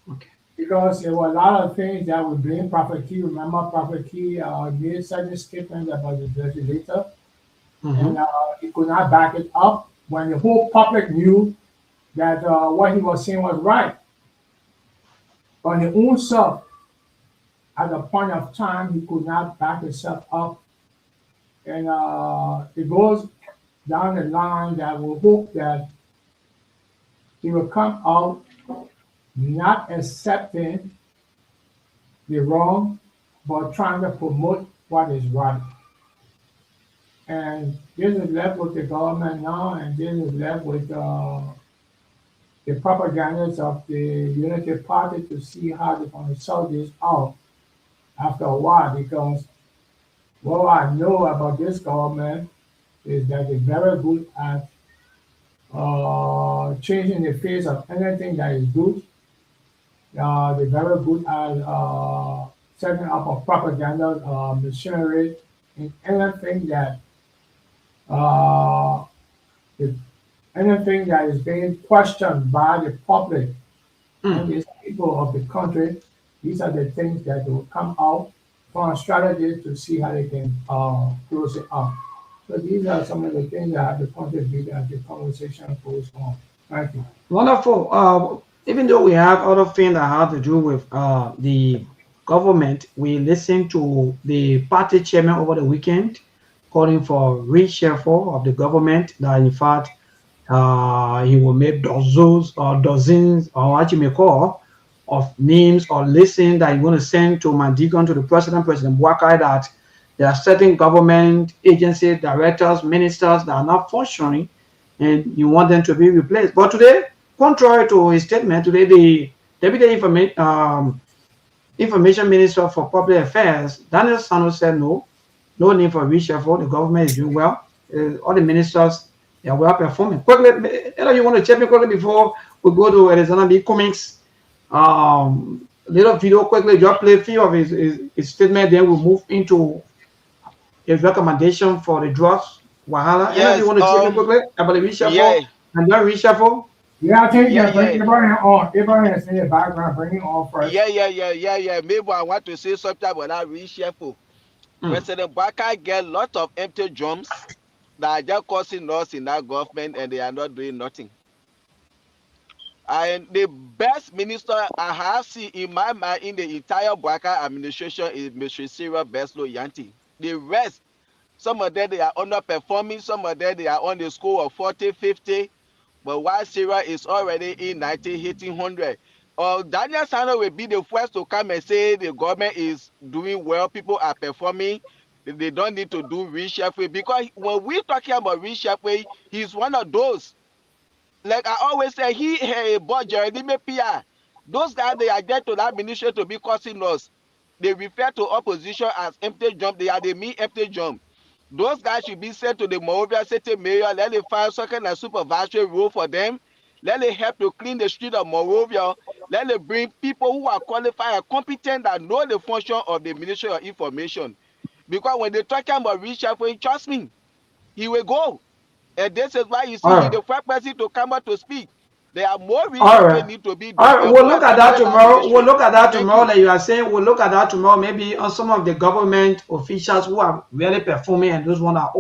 Okay. Because there were a lot of things that would blame Prophet Key. Remember, Prophet Key made certain statements about the legislator and he could not back it up when the whole public knew that what he was saying was right. On his own self, at a point of time, he could not back himself up. And it goes down the line that we hope that he will come out not accepting the wrong, but trying to promote what is right. And this is left with the government now, and this is left with the propagandists of the Unity Party to see how they're going to sort this out after a while. Because what I know about this government is that they're very good at changing the face of anything that is good. They're very good at setting up a propaganda machinery in anything that if anything that is being questioned by the public and the people of the country. These are the things that will come out from a strategy to see how they can close it up. So these are some of the things that have to contribute as the conversation goes on. Thank you. Wonderful. Even though we have other things that have to do with the government, we listened to the party chairman over the weekend calling for reshuffle of the government. That in fact he will make dozens, or what you may call, of names or lists that you want to send to Mandigon, to the President Bouakai, that there are certain government agencies, directors, ministers that are not functioning, and you want them to be replaced. But today, contrary to his statement, today the Deputy Information Minister for Public Affairs, Daniel Sano, said no need for reshuffle. The government is doing well. All the ministers, they are well performing. Quickly, you want to check me quickly before we go to Alexander B. Cummings? Little video quickly, just play a few of his statement, then we'll move into his recommendation for the drugs. Wahala. Yes, You want to check me quickly about the reshuffle? Yeah. And then reshuffle? Yeah, I think bring Abraham on. Abraham is in the background. Bring him on first. Yeah. Maybe I want to say something about that reshuffle. President Bouakai get a lot of empty drums that are just causing loss in that government, and they are not doing nothing. And the best minister I have seen in my mind in the entire Bouakai administration is Mr. Cyril Beslo Yanti. The rest, some of them they are underperforming, some of them they are on the score of 40, 50. But while Syria is already in 90, 100, Daniel Sano will be the first to come and say the government is doing well, people are performing, they don't need to do reshuffle. Because when we're talking about reshuffle, he's one of those. Like I always say, he bought Jeremy PR. Those guys, they are there to that ministry to be causing us. They refer to opposition as empty jump. They are the me empty jump. Those guys should be sent to the Monrovia City Mayor. Let them find some kind of supervisory role for them. Let them help to clean the street of Monrovia. Let them bring people who are qualified and competent that know the function of the Ministry of Information. Because when they're talking about reshuffling, trust me, he will go. And this is why you see he's the first person to come out to speak. There are more reshuffling need to be done. All right, we'll look at that tomorrow. We'll look at that tomorrow. Like you are saying, we'll look at that tomorrow. Maybe on some of the government officials who are really performing, and those ones are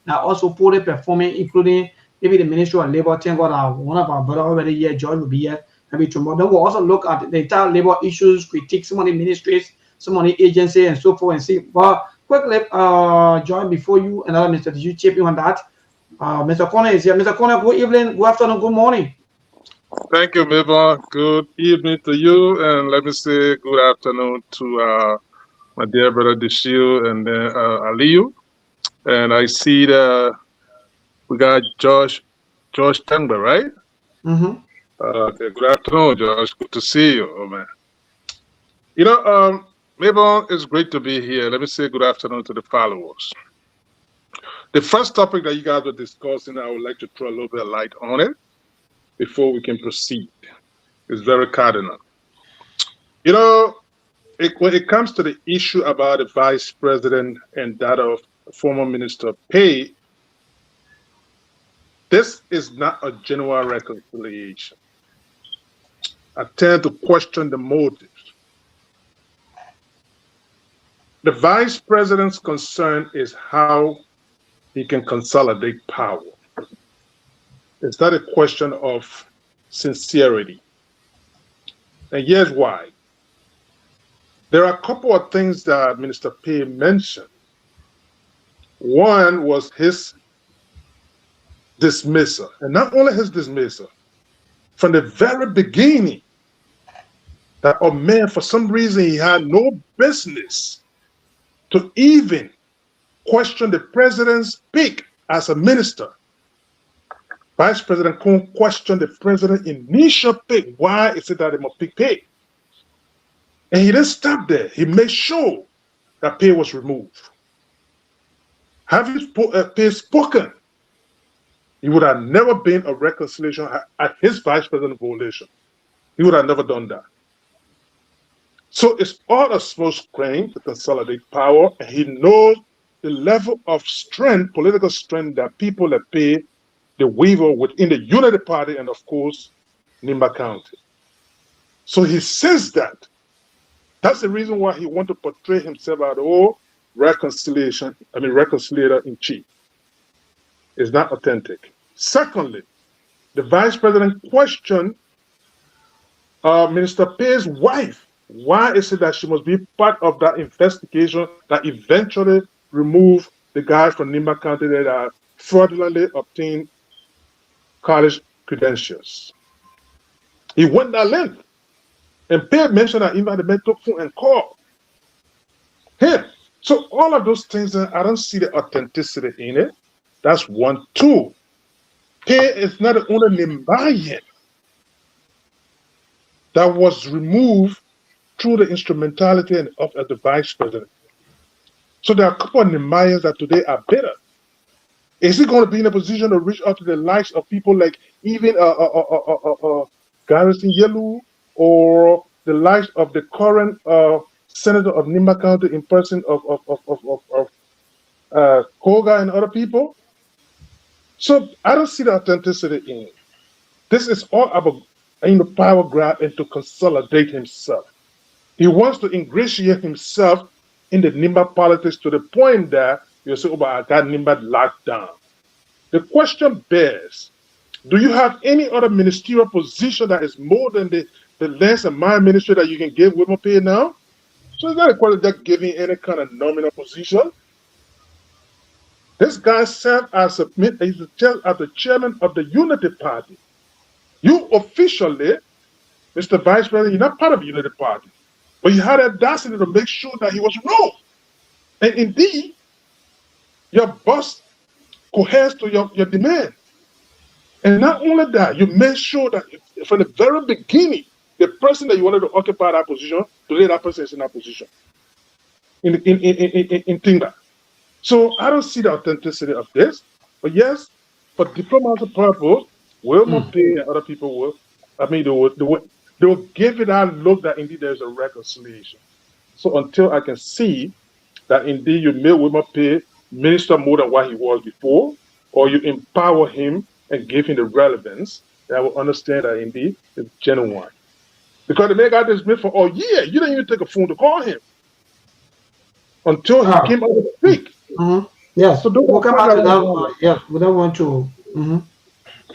also poorly performing, including maybe the Ministry of Labor. Thank God, one of our brother already here, George, will be here maybe tomorrow. Then we'll also look at the entire labor issues, critique some of the ministries, some of the agencies, and so forth, and see. But quickly, George, before you, another Mr. Did you chip in on that? Mr. Connor is here. Mr. Connor, good evening, good afternoon, good morning. Thank you, Mabel. Good evening to you, and let me say good afternoon to my dear brother Deshil and Aliyu. And I see that we got Josh Tengber, right? Okay, good afternoon, Josh. Good to see you, oh man. You know, Mabel, it's great to be here. Let me say good afternoon to the followers. The first topic that you guys were discussing, I would like to throw a little bit of light on it before we can proceed. It's very cardinal. You know, when it comes to the issue about the vice president and that of former minister pay, this is not a genuine reconciliation. I tend to question the motives. The vice president's concern is how he can consolidate power. It's not a question of sincerity. And here's why. There are a couple of things that Minister P mentioned. One was his dismissal, and not only his dismissal, from the very beginning, that a man, for some reason, he had no business to even question the president's pick as a minister. Vice President Kuhn questioned the president's initial pick. Why is it that he must pick Pay? And he didn't stop there. He made sure that Pay was removed. Having Pay spoken, he would have never been a reconciliation at his vice president coalition. He would have never done that. So it's all a smokescreen to consolidate power, and he knows the level of strength, political strength, that people that Pay the weaver within the Unity Party and, of course, Nimba County. So he says that. That's the reason why he wants to portray himself as reconciliator in chief. It's not authentic. Secondly, the vice president questioned Minister Pay's wife. Why is it that she must be part of that investigation that eventually removed the guys from Nimba County that fraudulently obtained college credentials? He went that length. And Pay mentioned that even the man took phone and called him. So all of those things, I don't see the authenticity in it. That's one. Two, Pay is not the only Nimbayan that was removed through the instrumentality of the vice president. So there are a couple of Nimbayans that today are better. Is he going to be in a position to reach out to the likes of people like even Garrison Yelu, or the likes of the current senator of Nimba County in person of Koga and other people? So I don't see the authenticity in it. This is all about power grab and to consolidate himself. He wants to ingratiate himself in the Nimba politics to the point that you say, oh, I got Nimba locked down. The question bears, do you have any other ministerial position that is more than the lens and my ministry that you can give women pay now? So it's not a question of giving any kind of nominal position. This guy served as the chairman of the Unity Party. You officially, Mr. Vice President, you're not part of the Unity Party, but you had the audacity to make sure that he was removed. And indeed, your boss coheres to your demand. And not only that, you made sure that from the very beginning, the person that you wanted to occupy that position, today that person is in that position. In Tinga. So I don't see the authenticity of this. But yes, for diplomatic purpose, Wilma Pay and other people will, they will give it that look that indeed there's a reconciliation. So until I can see that indeed you made Wilma Pay minister more than what he was before, or you empower him and give him the relevance, I will understand that indeed it's genuine. Because the man got dismissed for a year. You didn't even take a phone to call him until he came out to speak. Yes, so we'll come back to that. Yeah, we don't want to.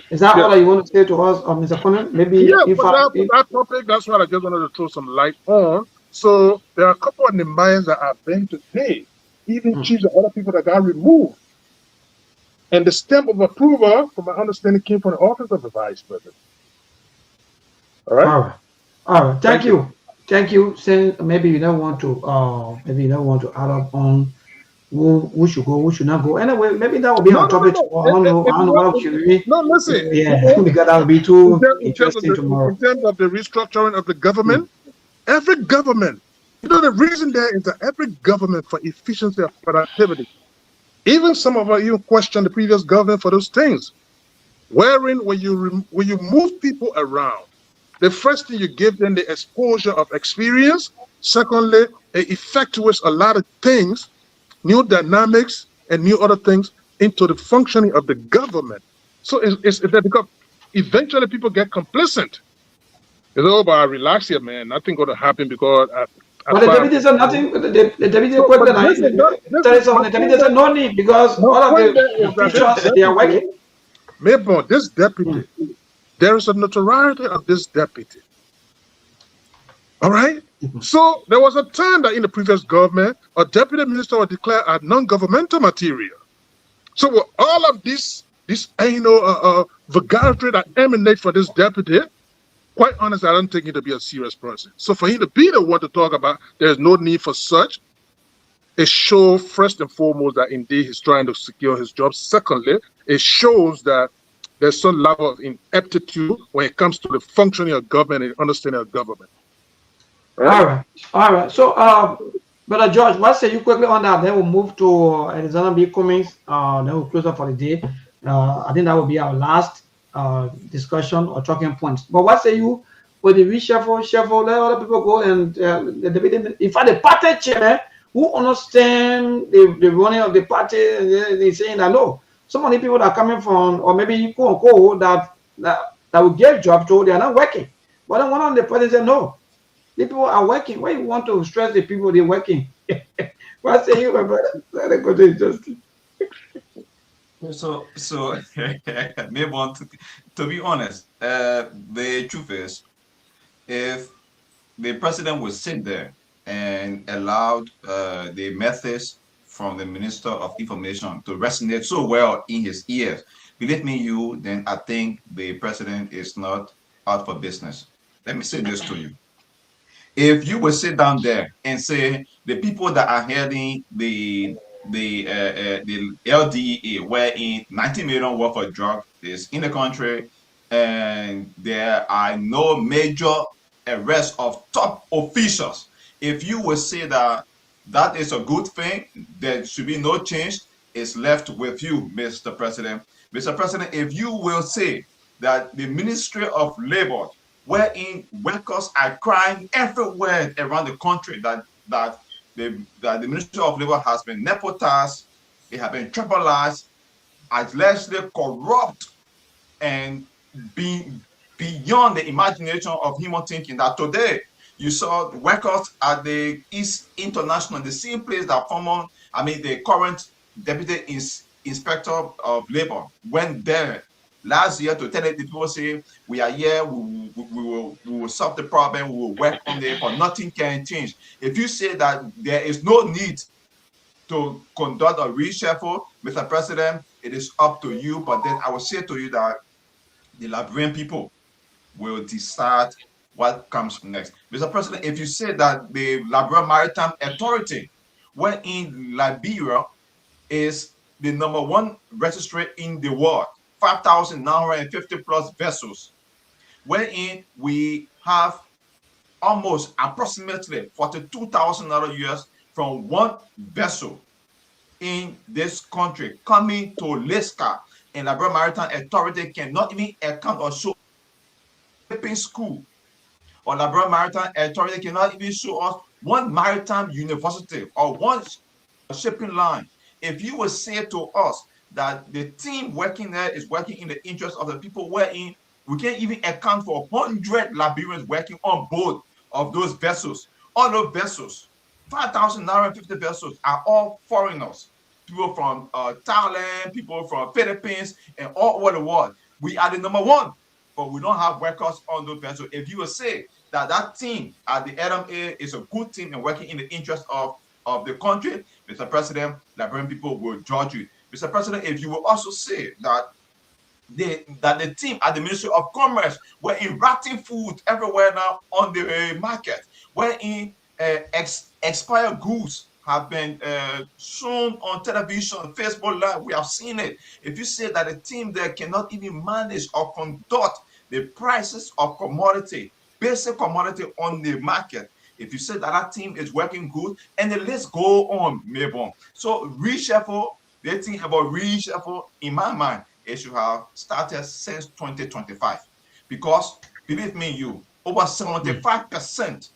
Is that all that you want to say to us, Mr. Conan? Maybe that topic, that's what I just wanted to throw some light on. So there are a couple of Nimbayans that are been today, even chiefs and other people that got removed. And the stamp of approval, from my understanding, came from the office of the vice president. All right. All right. Thank you. Thank you. Saying maybe you don't want to. Add up on who should go, who should not go. Anyway, maybe that will be on topic. I don't know what should be. No, listen. Yeah, because that will be too interesting tomorrow. In terms of the restructuring of the government, every government, the reason there is that every government for efficiency of productivity. Even some of us even question the previous government for those things. Wherein when you move people around, the first thing you give them the exposure of experience. Secondly, it effectuates a lot of things, new dynamics and new other things into the functioning of the government. So it's because eventually people get complacent. You know, but relax here, man. Nothing going to happen because But the deputy said nothing. The deputy So, but quickly tell us my the deputy point said no need because all of there the is that officials this they are deputy, working. Maybe this deputy, there is a notoriety of this deputy. All right? So there was a time that in the previous government, a deputy minister was declared a non-governmental material. So with all of this vulgarity that emanates from this deputy, quite honestly, I don't think him to be a serious person. So for him to be the one to talk about, there's no need for such. It shows first and foremost that indeed he's trying to secure his job. Secondly, it shows that there's some level of ineptitude when it comes to the functioning of government and understanding of government. All right. So, Brother George, what say you quickly on that? Then we'll move to Alexander B. Cummings. Then we'll close up for the day. I think that will be our last discussion or talking points. But what say you with the reshuffle? Let other people go and in fact, the party chair who understand the running of the party, they saying that no, some of the people that are coming from, or maybe that will get jobs to, they are not working. But then one of the party said no. People are working. Why you want to stress the people they're working? What say you, my brother? Let it go to justice. So maybe to be honest, the truth is, if the president would sit there and allowed the methods from the Minister of Information to resonate so well in his ears, believe me, then I think the president is not out for business. Let me say this to you. If you would sit down there and say the people that are heading the LDA, wherein 90 million worth of drug is in the country, and there are no major arrests of top officials, if you would say that that is a good thing, there should be no change, it's left with you, Mr. President. Mr. President, if you will say that the Ministry of Labor, wherein workers are crying everywhere around the country that the Ministry of Labor has been nepotized, it has been tribalized, allegedly corrupt, and being beyond the imagination of human thinking, that today you saw workers at the East International, the same place that the current Deputy Inspector of Labor went there last year to tell the people, say, we are here, we will solve the problem, we will work on it, but nothing can change. If you say that there is no need to conduct a reshuffle, Mr. President, it is up to you. But then I will say to you that the Liberian people will decide what comes next. Mr. President, if you say that the Liberian Maritime Authority, wherein Liberia is the #1 registry in the world, 5,950 plus vessels, wherein we have almost approximately $42,000 US from one vessel in this country coming to Liska, and the Maritime Authority cannot even account or show shipping school, or the Maritime Authority cannot even show us one maritime university or one shipping line. If you will say to us that the team working there is working in the interest of the people, wherein we can't even account for 100 Liberians working on board of those vessels. All those vessels, 5,950 vessels, are all foreigners. People from Thailand, people from Philippines, and all over the world. We are the #1, but we don't have workers on those vessels. If you will say that that team at the LMA is a good team and working in the interest of the country, Mr. President, Liberian people will judge you. Mr. President, if you will also say that the team at the Ministry of Commerce were in ratting food everywhere now on the market, wherein expired goods have been shown on television, Facebook Live, we have seen it. If you say that the team there cannot even manage or conduct the prices of commodity, basic commodity on the market, if you say that that team is working good, and the list go on, Mabon. So reshuffle, the thing about reshuffle, in my mind, it should have started since 2025. Because, believe me, over 75%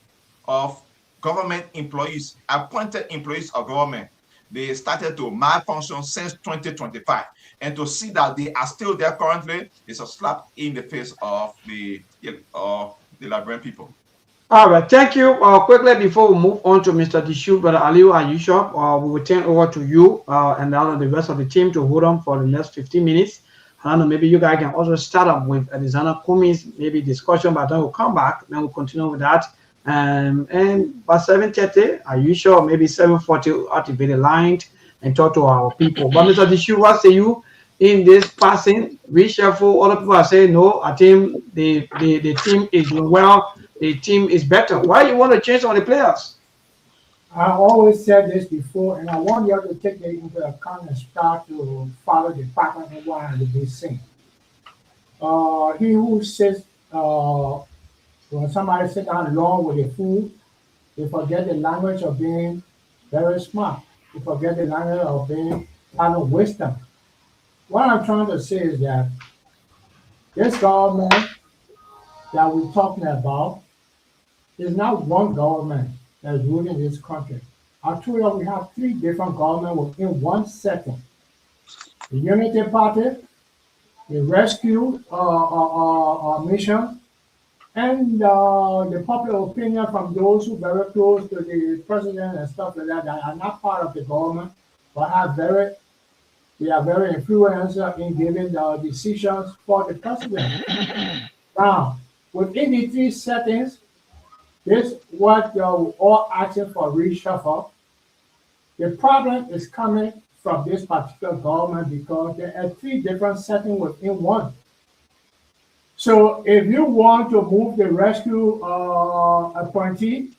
of government employees, appointed employees of government, they started to malfunction since 2025. And to see that they are still there currently is a slap in the face of the Liberian people. All right, thank you. Quickly before we move on to Mr. Dishu, Brother Aliu Ayushab, we will turn over to you and the rest of the team to hold on for the next 15 minutes. I don't know, maybe you guys can also start up with Alexander Kumi's maybe discussion, but then we'll come back, then we'll continue with that. And by 7:30, Ayusha, maybe 7:40, activate the line and talk to our people. But Mr. Dishu, what say you in this passing reshuffle? Other people are saying no. I think the team is doing well. The team is better. Why you want to change on the players? I always said this before, and I want you to take it into account and start to follow the pattern of what has been seen. He who says, when somebody sits down along with a fool, they forget the language of being very smart. They forget the language of being having wisdom. What I'm trying to say is that this government that we're talking about is not one government that's ruling this country. I told you we have three different governments within one second. The Unity Party, the Rescue Mission, and the popular opinion from those who are very close to the president and stuff like that are not part of the government, but they are very influential in giving the decisions for the president. Now, within the three settings, this is what we're all asking for reshuffle. The problem is coming from this particular government because there are three different settings within one. So if you want to move the rescue appointee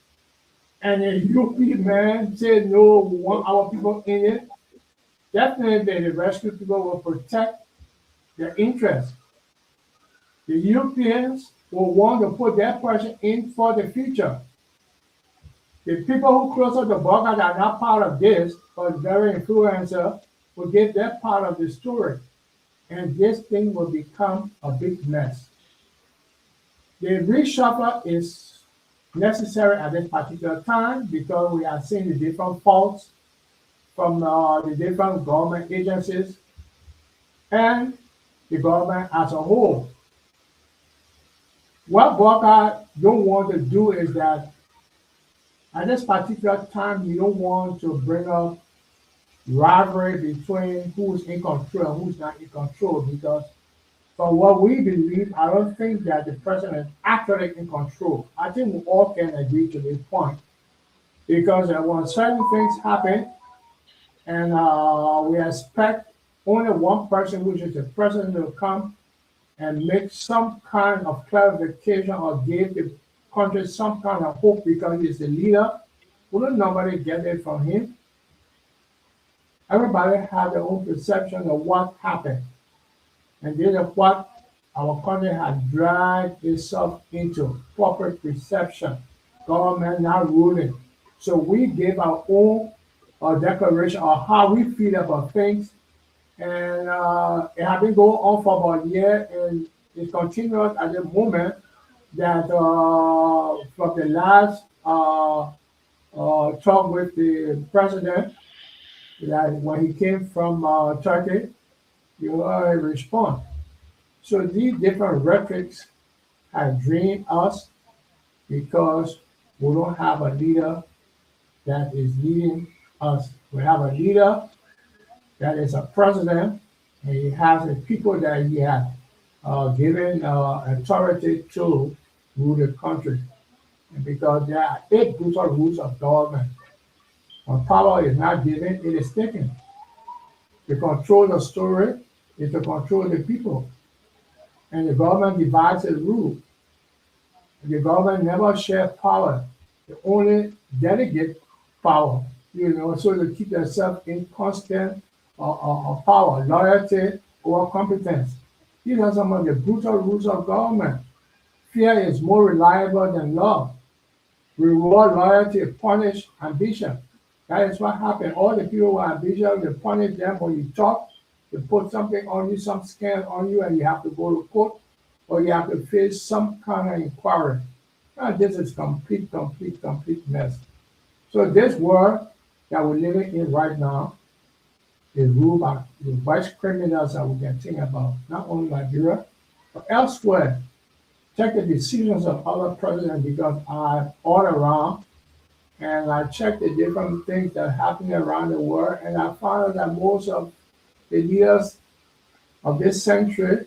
and a UP man say no, we want our people in it, definitely the rescue people will protect their interests. The Europeans will want to put their person in for the future. The people who close up the border that are not part of this, but very influential, will get their part of the story. And this thing will become a big mess. The reshuffle is necessary at this particular time because we are seeing the different faults from the different government agencies and the government as a whole. What Walker don't want to do is that at this particular time, you don't want to bring up rivalry between who's in control and who's not in control because from what we believe, I don't think that the president is actually in control. I think we all can agree to this point because when certain things happen and we expect only one person, which is the president, to come and make some kind of clarification or give the country some kind of hope because he's the leader. Wouldn't nobody get it from him? Everybody has their own perception of what happened. And this is what our country has dragged itself into, corporate perception, government not ruling. So we gave our own declaration of how we feel about things. And it has been going on for about a year, and it continues at the moment that from the last talk with the president, that when he came from Turkey, he will respond. So these different rhetorics have drained us because we don't have a leader that is leading us. We have a leader that is a president, and he has the people that he has given authority to rule the country. And because there are 8 brutal rules of government. When power is not given, it is taken. To control the story is to control the people. And the government divides its rule. The government never shares power. They only delegate power, so to keep themselves in constant power, loyalty or competence. These are some of the brutal rules of government. Fear is more reliable than love. Reward loyalty, punish ambition. That is what happened. All the people who are ambitious, they punish them when you talk. They put something on you, some scam on you, and you have to go to court or you have to face some kind of inquiry. Now, this is complete mess. So this world that we're living in right now is ruled by the vice criminals that we can think about, not only Nigeria, but elsewhere. check the decisions of other presidents because I'm all around and I check the different things that happen around the world, and I found out that most of the leaders of this century,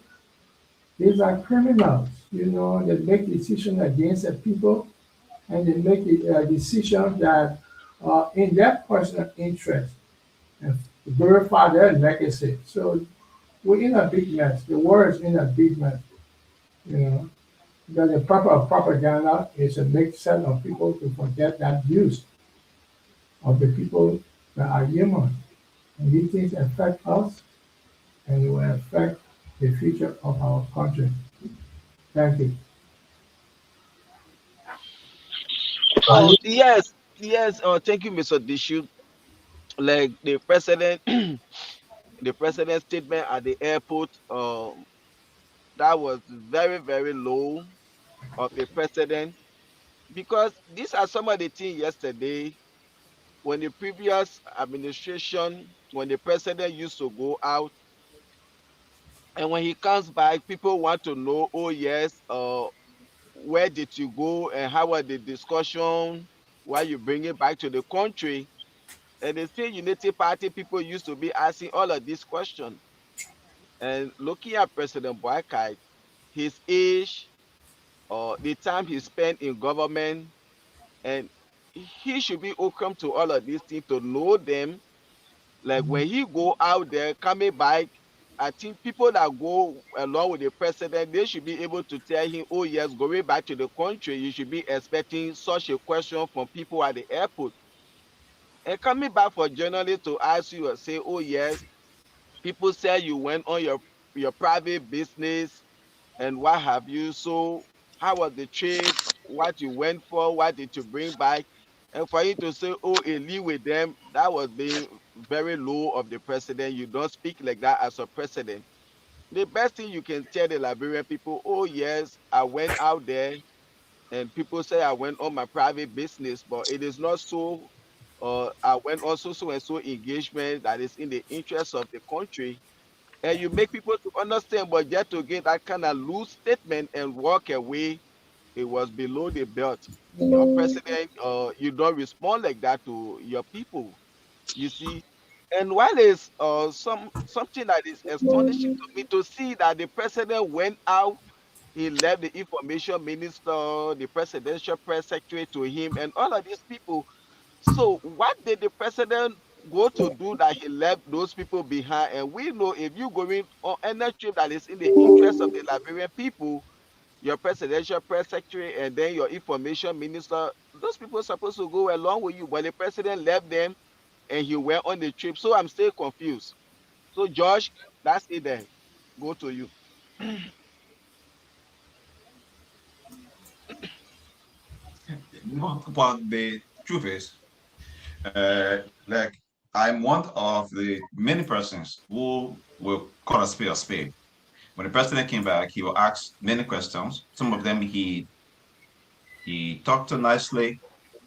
these are criminals. You know, they make decisions against the people, and they make decisions that are in their personal interest and glorify their legacy. So we're in a big mess. The world is in a big mess. You know, because the purpose of propaganda is to make set of people to forget that use of the people that are human. And these things affect us and it will affect the future of our country. Thank you. Oh yes, yes. Thank you, Mr. Dishu. Like the president, the president's statement at the airport. That was very very low of a president, because these are some of the things yesterday when the previous administration, when the president used to go out, and when he comes back, people want to know, oh yes, where did you go and how was the discussion? Why you bring it back to the country? And the same unity party people used to be asking all of these questions. And looking at President Boakai, his age, or the time he spent in government, and he should be welcome to all of these things to know them. Like when he go out there, coming back, I think people that go along with the president, they should be able to tell him, oh yes, going back to the country, you should be expecting such a question from people at the airport. And coming back for journalists to ask you or say, oh yes, people say you went on your private business and what have you. So how was the trip? What you went for? What did you bring back? And for you to say, oh, a leave with them, that was being very low of the president. You don't speak like that as a president. The best thing you can tell the Liberian people, oh yes, I went out there and people say I went on my private business, but it is not so. I went also so and so engagement that is in the interest of the country, and you make people to understand. But yet to get that kind of loose statement and walk away, it was below the belt. Your president, you don't respond like that to your people. You see, and while there's something that is astonishing to me to see that the president went out, he left the information minister, the presidential press secretary to him, and all of these people. So what did the president go to do that he left those people behind? And we know if you going on any trip that is in the interest of the Liberian people, your presidential press secretary and then your information minister, those people are supposed to go along with you. But the president left them and he went on the trip. So I'm still confused. So Josh, that's it then. Go to you. No, but the truth is, like I'm one of the many persons who will call a spade a spade. When the president came back, he will ask many questions. Some of them he talked to nicely.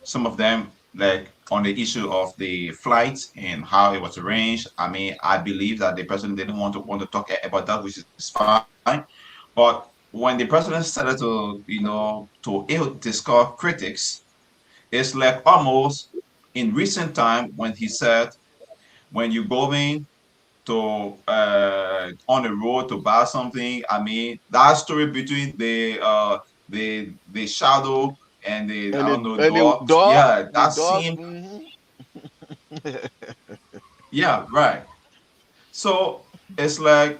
Some of them, like on the issue of the flight and how it was arranged. I mean, I believe that the president didn't want to talk about that, which is fine. But when the president started to, to ill discuss critics, it's like almost in recent time when he said, when you going to on the road to buy something, I mean that story between the shadow and the I And don't know the dog. dog, Yeah, the that dog. seemed yeah, right. So it's like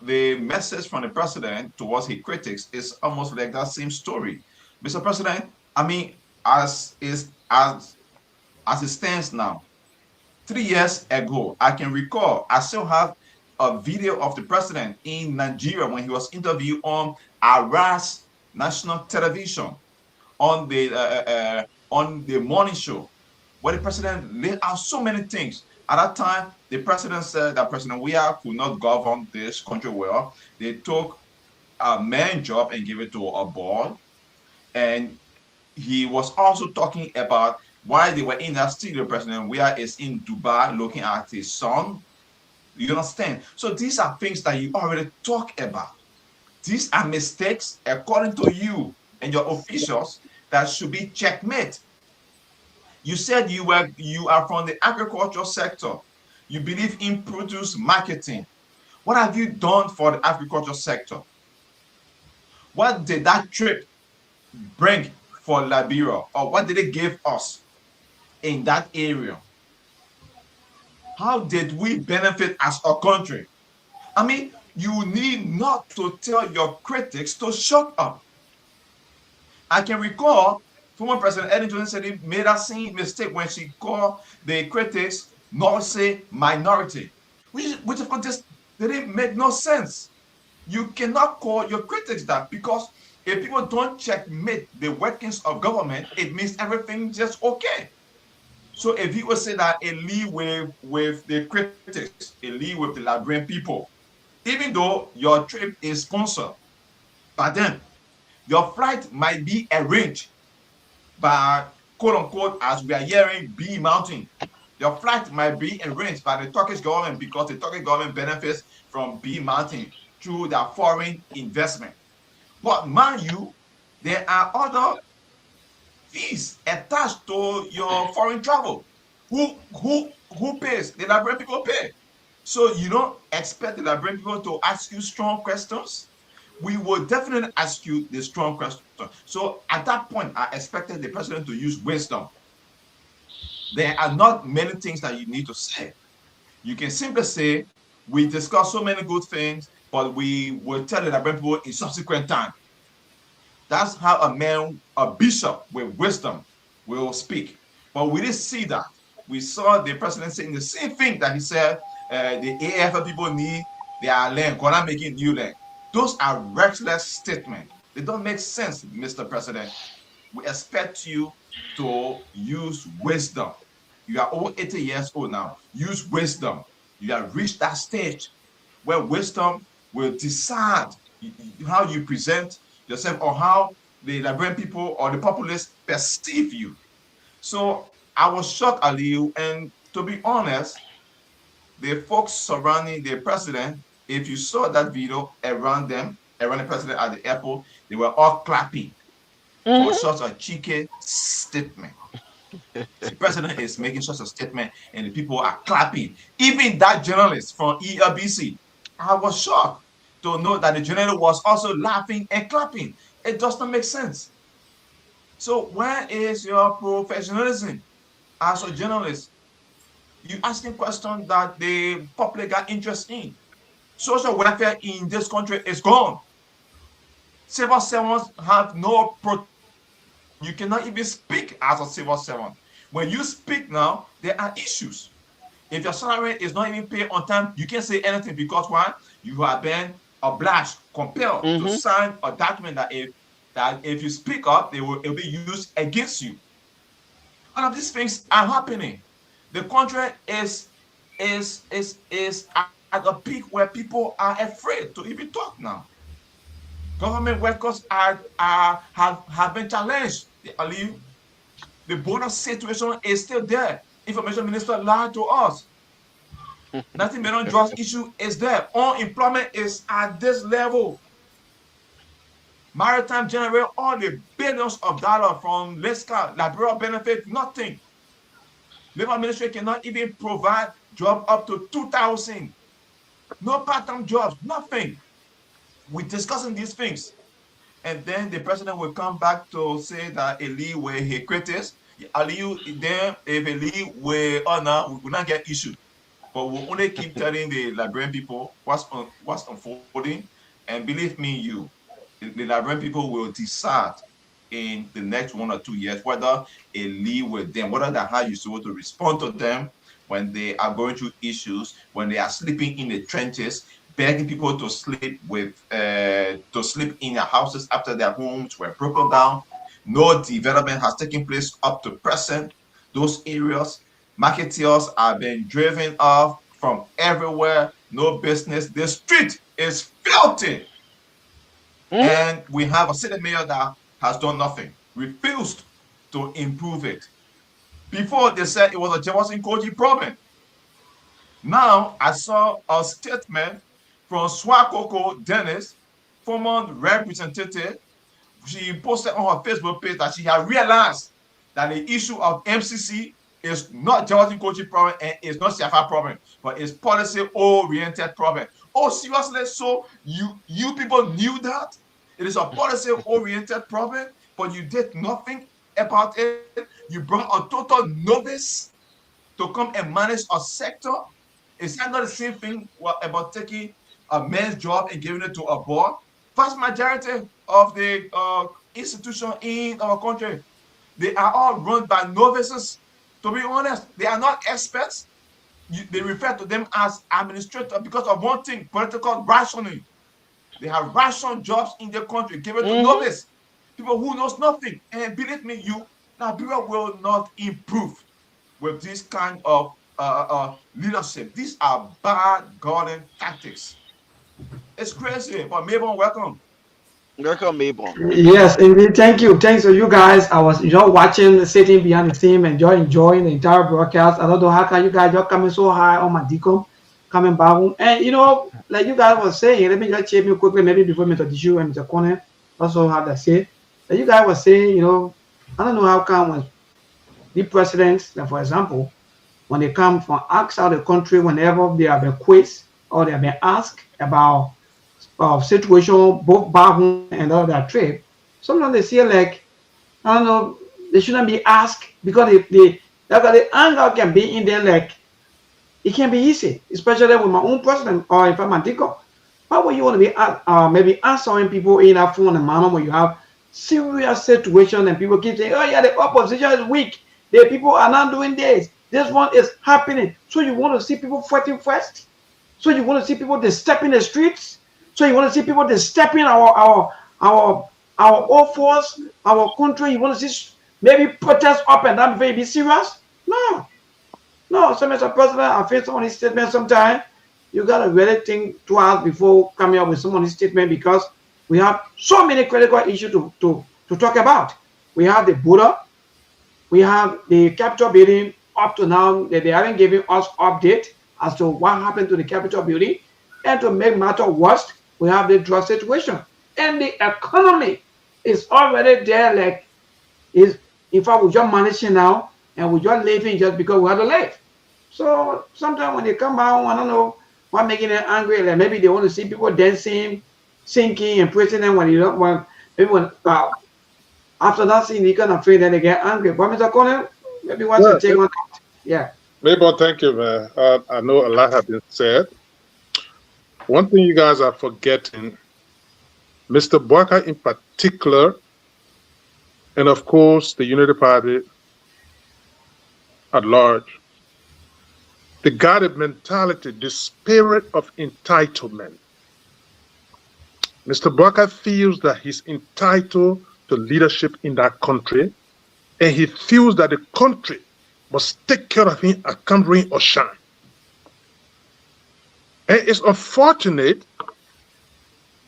the message from the president towards his critics is almost like that same story. Mr. President, I mean, as it stands now, 3 years ago, I can recall, I still have a video of the president in Nigeria when he was interviewed on Aras national television on the morning show, where the president laid out so many things. At that time, the president said that President Weah could not govern this country well. They took a main job and gave it to a boy. And he was also talking about why they were in that studio. President Weah is in Dubai looking at his son. You understand? So these are things that you already talk about These are mistakes, according to you and your officials, that should be checkmate. You said you are from the agricultural sector. You believe in produce marketing. What have you done for the agricultural sector? What did that trip bring for Liberia, or what did it give us in that area? How did we benefit as a country? I mean, you need not to tell your critics to shut up. I can recall former President Ellen Johnson said he made that same mistake when she called the critics Nazi minority, which of course just didn't make no sense. You cannot call your critics that, because if people don't checkmate the workings of government, it means everything just okay. So if you would say that a lead with the critics, a lead with the Liberian people, even though your trip is sponsored by them, your flight might be arranged by, quote unquote, as we are hearing, B Mountain. Your flight might be arranged by the Turkish government because the Turkish government benefits from B Mountain through their foreign investment. But mind you, there are other fees attached to your foreign travel. Who pays? The Liberian people pay. So you don't expect the Liberian people to ask you strong questions. We will definitely ask you the strong question. So at that point, I expected the president to use wisdom. There are not many things that you need to say. You can simply say, we discussed so many good things, but we will tell the Liberian people in subsequent time. That's how a bishop with wisdom will speak. But we didn't see that. We saw the president saying the same thing that he said the AFL people need their land, we're not making new land. Those are reckless statements. They don't make sense, Mr. President. We expect you to use wisdom. You are over 80 years old now. Use wisdom. You have reached that stage where wisdom will decide how you present yourself or how the Liberian people or the populace perceive you. So I was shocked, Aliyu, and to be honest, the folks surrounding the president, if you saw that video around the president at the airport, they were all clapping for such a cheeky statement. The president is making such a statement and the people are clapping. Even that journalist from ELBC, I was shocked to know that the journalist was also laughing and clapping. It does not make sense. So where is your professionalism as a journalist? You asking questions that the public got interest in. Social welfare in this country is gone. Civil servants have no you cannot even speak as a civil servant. When you speak now, there are issues. If your salary is not even paid on time, you can't say anything because why? You have been obliged, compelled to sign a document that if you speak up, it will be used against you. All of these things are happening. The country is at a peak where people are afraid to even talk now. Government workers have been challenged. The bonus situation is still there. Information minister lied to us. Nothing beyond drugs issue is there. Unemployment is at this level. Maritime generate all the billions of dollars from Lesca, Liberia benefit, nothing. Labor ministry cannot even provide job up to 2,000. No part-time jobs, nothing. We're discussing these things. And then the president will come back to say that Eli will he critics. Then if Eli will honor, we will not get issued. But we'll only keep telling the Liberian people what's unfolding. And believe me, the Liberian people will decide in the next 1 or 2 years whether a lead with them, whether that how you're supposed to respond to them when they are going through issues, when they are sleeping in the trenches, begging people to sleep in their houses after their homes were broken down. No development has taken place up to present. Those areas, marketeers are being driven off from everywhere. No business. The street is filthy. And we have a city mayor that has done nothing, refused to improve it. Before they said it was a Jefferson Koji problem. Now I saw a statement from Swakoko Dennis former representative, she posted on her Facebook page that she had realized that the issue of MCC is not Georgian coaching problem and it's not CFA problem, but it's policy-oriented problem. Oh, seriously? So you people knew that? It is a policy-oriented problem, but you did nothing about it. You brought a total novice to come and manage a sector. Is that not the same thing about taking a man's job and giving it to a boy? Vast majority of the institutions in our country, they are all run by novices. To be honest, they are not experts. They refer to them as administrators because of one thing, political rationing. They have ration jobs in the country given to novice, people who knows nothing. And believe me, Nigeria will not improve with this kind of leadership. These are bad golden tactics. It's crazy. But Mabon, welcome. Welcome, Mabon. Yes, indeed. Thank you. Thanks to you guys. I was just watching, sitting behind the scene and just enjoying the entire broadcast. I don't know how can you guys just coming so high on my decom, coming back home. And you know, like you guys were saying, let me just check you quickly, maybe before Mr. Dishu and Mr. Corner also have that say. Like you guys were saying, you know, I don't know how come when the presidents, like for example, when they come from outside the country, whenever they have been quizzed or they have been asked about situation both back home and all that trip, sometimes they feel like, I don't know, they shouldn't be asked because the anger can be in there, like it can be easy, especially with my own president or if I'm a deacon. Why would you want to be maybe answering people in a phone and manner when you have serious situation and people keep saying, oh yeah, the opposition is weak, the people are not doing this one is happening. So you want to see people fighting first? So you want to see people they step in the streets? So you want to see people they step in our old force, our country? You want to see maybe protest up and down before you be serious? No. So Mr. President, I feel some of these statements sometimes you gotta really think twice before coming up with some of these statements because we have so many critical issues to talk about. We have the border, we have the Capitol building. Up to now, they haven't given us update as to what happened to the Capitol building. And to make matter worse, we have the drug situation. And the economy is already there, like, in fact, we're just managing now, and we're just living just because we have to live. So sometimes when they come out, I don't know what making them angry, like maybe they want to see people dancing, singing, and praising them when you don't want, maybe when, after that scene, you kind of feel that they get angry. But Mr. Colin, maybe what's your take on that? Yeah. Maybe thank you, man. I know a lot has been said. One thing you guys are forgetting, Mr. Boyka in particular, and of course the Unity Party at large, they got a mentality, the spirit of entitlement. Mr. Boyka feels that he's entitled to leadership in that country, and he feels that the country must take care of him, at come rain or shine. And it's unfortunate,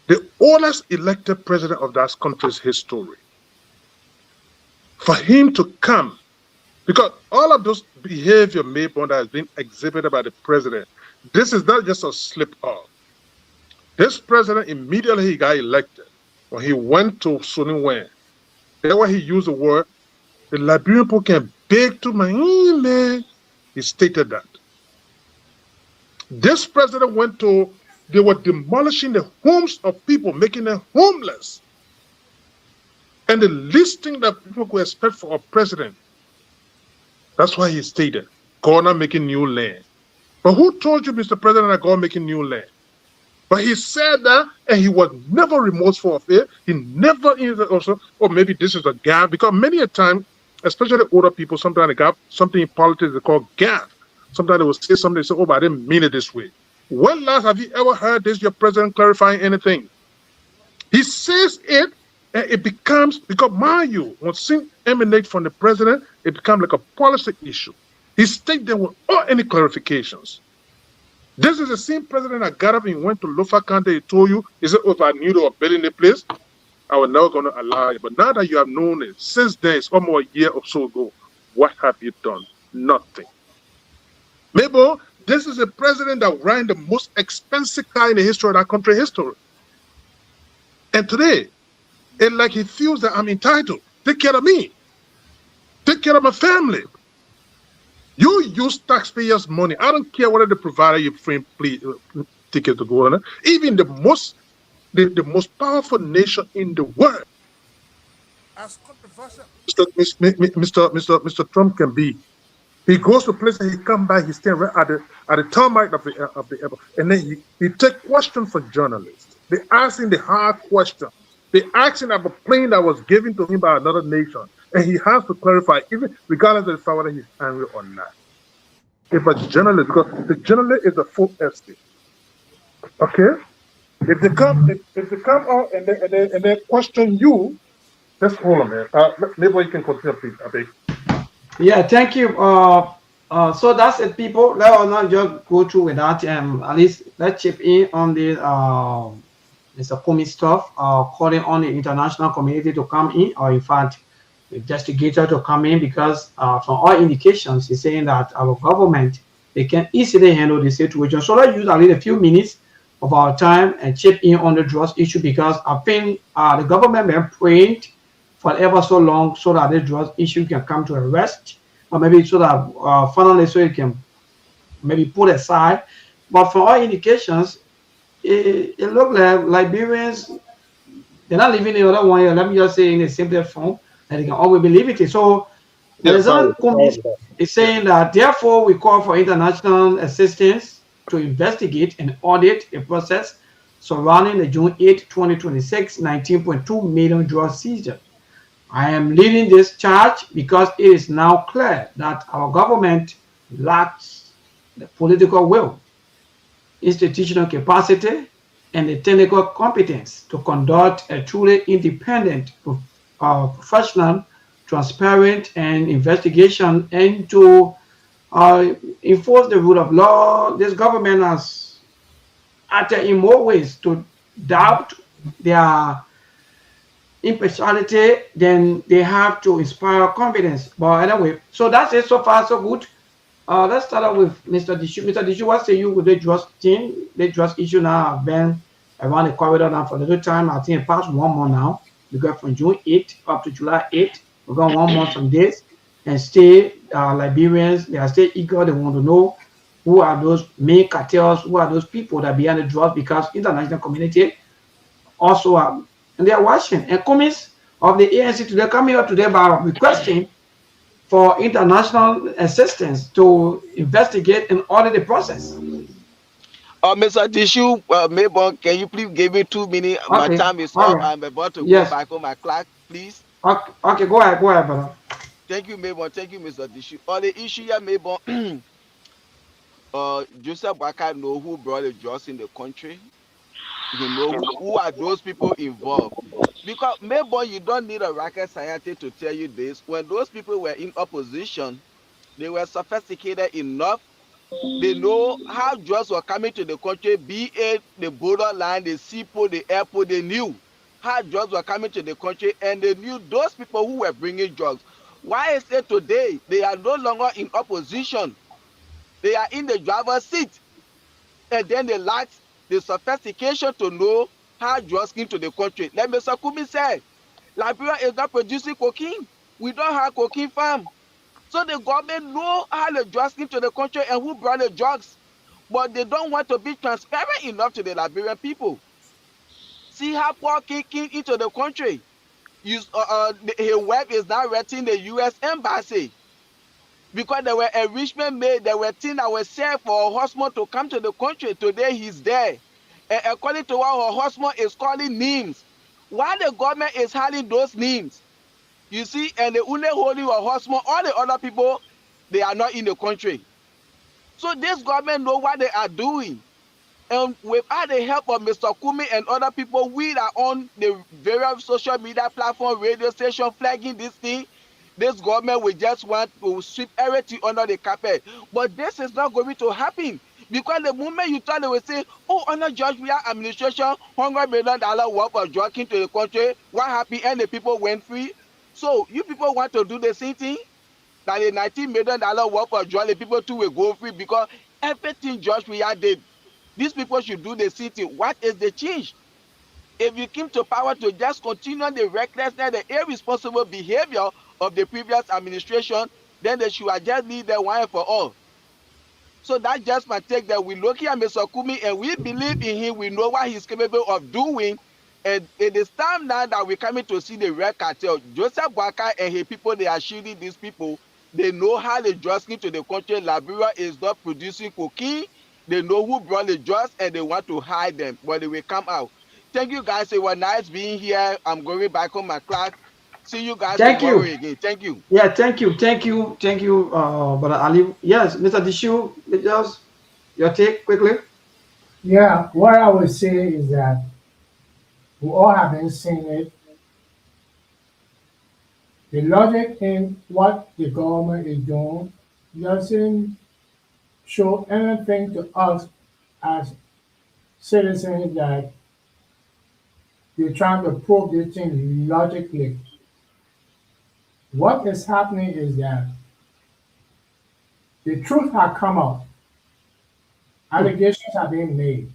the oldest elected president of that country's history, for him to come, because all of those behavior that has been exhibited by the president, this is not just a slip up. This president, immediately he got elected, when he went to Suni Wen, that's why he used the word, the Liberian people can beg to my man. He stated that. This president went to, they were demolishing the homes of people, making them homeless. And the least thing that people could expect for a president, that's why he stated, God not making new land. But who told you, Mr. President, that God making new land? But he said that, and he was never remorseful of it. He never also, or maybe this is a gap, because many a time, especially older people, sometimes they got something in politics they call gap. Sometimes they will say something, they say, oh, but I didn't mean it this way. When last have you ever heard this, your president clarifying anything? He says it, and it becomes, because mind you, when things emanate from the president, it becomes like a policy issue. He stated there were any clarifications. This is the same president that got up and went to Lofa County. He told you, he said, oh, if I knew they were building the place, I was never going to allow it. But now that you have known it, since then, it's almost a year or so ago, what have you done? Nothing. Maybe this is a president that ran the most expensive car in the history of that country history. And today, it's like he feels that I'm entitled. Take care of me. Take care of my family. You use taxpayers' money. I don't care whether they provide you free ticket to go on. Even the most powerful nation in the world, as controversial Mr. Trump can be, he goes to places, he come back, he stand right at the tarmac of the airport, and then he take questions from journalists. They ask him the hard question. They ask him about a plane that was given to him by another nation, and he has to clarify, even regardless of the fact whether he's angry or not. If a journalist, because the journalist is a full estate, okay? If they come out and they question you, just hold on, man. Maybe you can continue, please. I beg. Yeah, thank you. So that's it, people. Let us not just go through with that. At least let's chip in on the Mr. Kumi stuff. Calling on the international community to come in, or in fact, the investigator to come in, because from all indications, he's saying that our government, they can easily handle the situation. So let's use at least a few minutes of our time and chip in on the drugs issue, because I think the government been praying for ever so long so that the drugs issue can come to a rest, or maybe so that finally so it can maybe put aside. But from all indications, it looks like Liberians, they're not living in the other one year. Let me just say in a simpler form that they can always be living it. So the result is saying that therefore we call for international assistance to investigate and audit the process surrounding the June 8, 2026, 19.2 million drug seizure. I am leading this charge because it is now clear that our government lacks the political will, institutional capacity, and the technical competence to conduct a truly independent, professional, transparent, and investigation, and to enforce the rule of law. This government has acted in more ways to doubt their impartiality than they have to inspire confidence. But anyway, so that's it so far, so good. Let's start out with Mr. Dishu. Mr. Dishu, what say you with the drugs thing? The drugs issue now have been around the corridor now for a little time. I think past 1 month now. We go from June 8 up to July 8. We got 1 month from this. And still, Liberians, they are still eager. They want to know who are those main cartels, who are those people that are behind the drugs, because international community also are, and they are watching. And commies of the ANC today coming up today by requesting for international assistance to investigate and audit the process. Mr. Dishu, Maybon, can you please give me 2 minutes? Okay. My time is All up. right. I'm about to Yes. go back on my clock, please. Okay, go ahead, brother. Thank you, Maybon. Thank you, Mr. Dishu. On the issue here, Maybon, Joseph Waka know who brought the drugs in the country. You know who are those people involved. Because Maybon, you don't need a rocket scientist to tell you this. When those people were in opposition, they were sophisticated enough. They know how drugs were coming to the country, be it the borderline, the seaport, the airport. They knew how drugs were coming to the country, and they knew those people who were bringing drugs. Why is it today they are no longer in opposition? They are in the driver's seat, and then they lack the sophistication to know how drugs came to the country. Like Mr. Kumi said, Liberia is not producing cocaine. We don't have cocaine farm. So the government know how the drugs came to the country and who brought the drugs, but they don't want to be transparent enough to the Liberian people. See how Paul came into the country. His web is now renting the U.S. Embassy because there were arrangements made. There were things that were said for a husband to come to the country. Today he's there. And according to what her husband is calling names, why the government is hiding those names? You see, and the only holding her husband, all the other people, they are not in the country. So this government know what they are doing. And without the help of Mr. Kumi and other people, we are on the various social media platform, radio station, flagging this thing. This government will just want to sweep everything under the carpet. But this is not going to happen. Because the moment you thought they will say, oh, under George Weah administration, $100 million worth of drug into the country, what happened? And the people went free. So you people want to do the same thing? That the $19 million worth of drug, the people too will go free because everything George Weah did. These people should do the same thing. What is the change? if you came to power to just continue the recklessness, the irresponsible behavior of the previous administration, then they should have just leave them one for all. So that's just my take, that we look at Mr. Kumi and we believe in him. We know what he's capable of doing. And it is time now that we're coming to see the red cartel. Joseph Boakai and his people, they are shielding these people. They know how the drugs into the country. Liberia is not producing cocaine. They know who brought the drugs and they want to hide them, but they will come out. Thank you guys. It was nice being here. I'm going back on my class. See you guys tomorrow again. Thank you. Yeah, thank you, Brother Ali. Yes, Mr. Dishu, just your take quickly. Yeah, what I would say is that we all have been seeing it. The logic in what the government is doing doesn't show anything to us as citizens that they're trying to prove this thing logically. What is happening is that the truth has come out. Allegations are being made.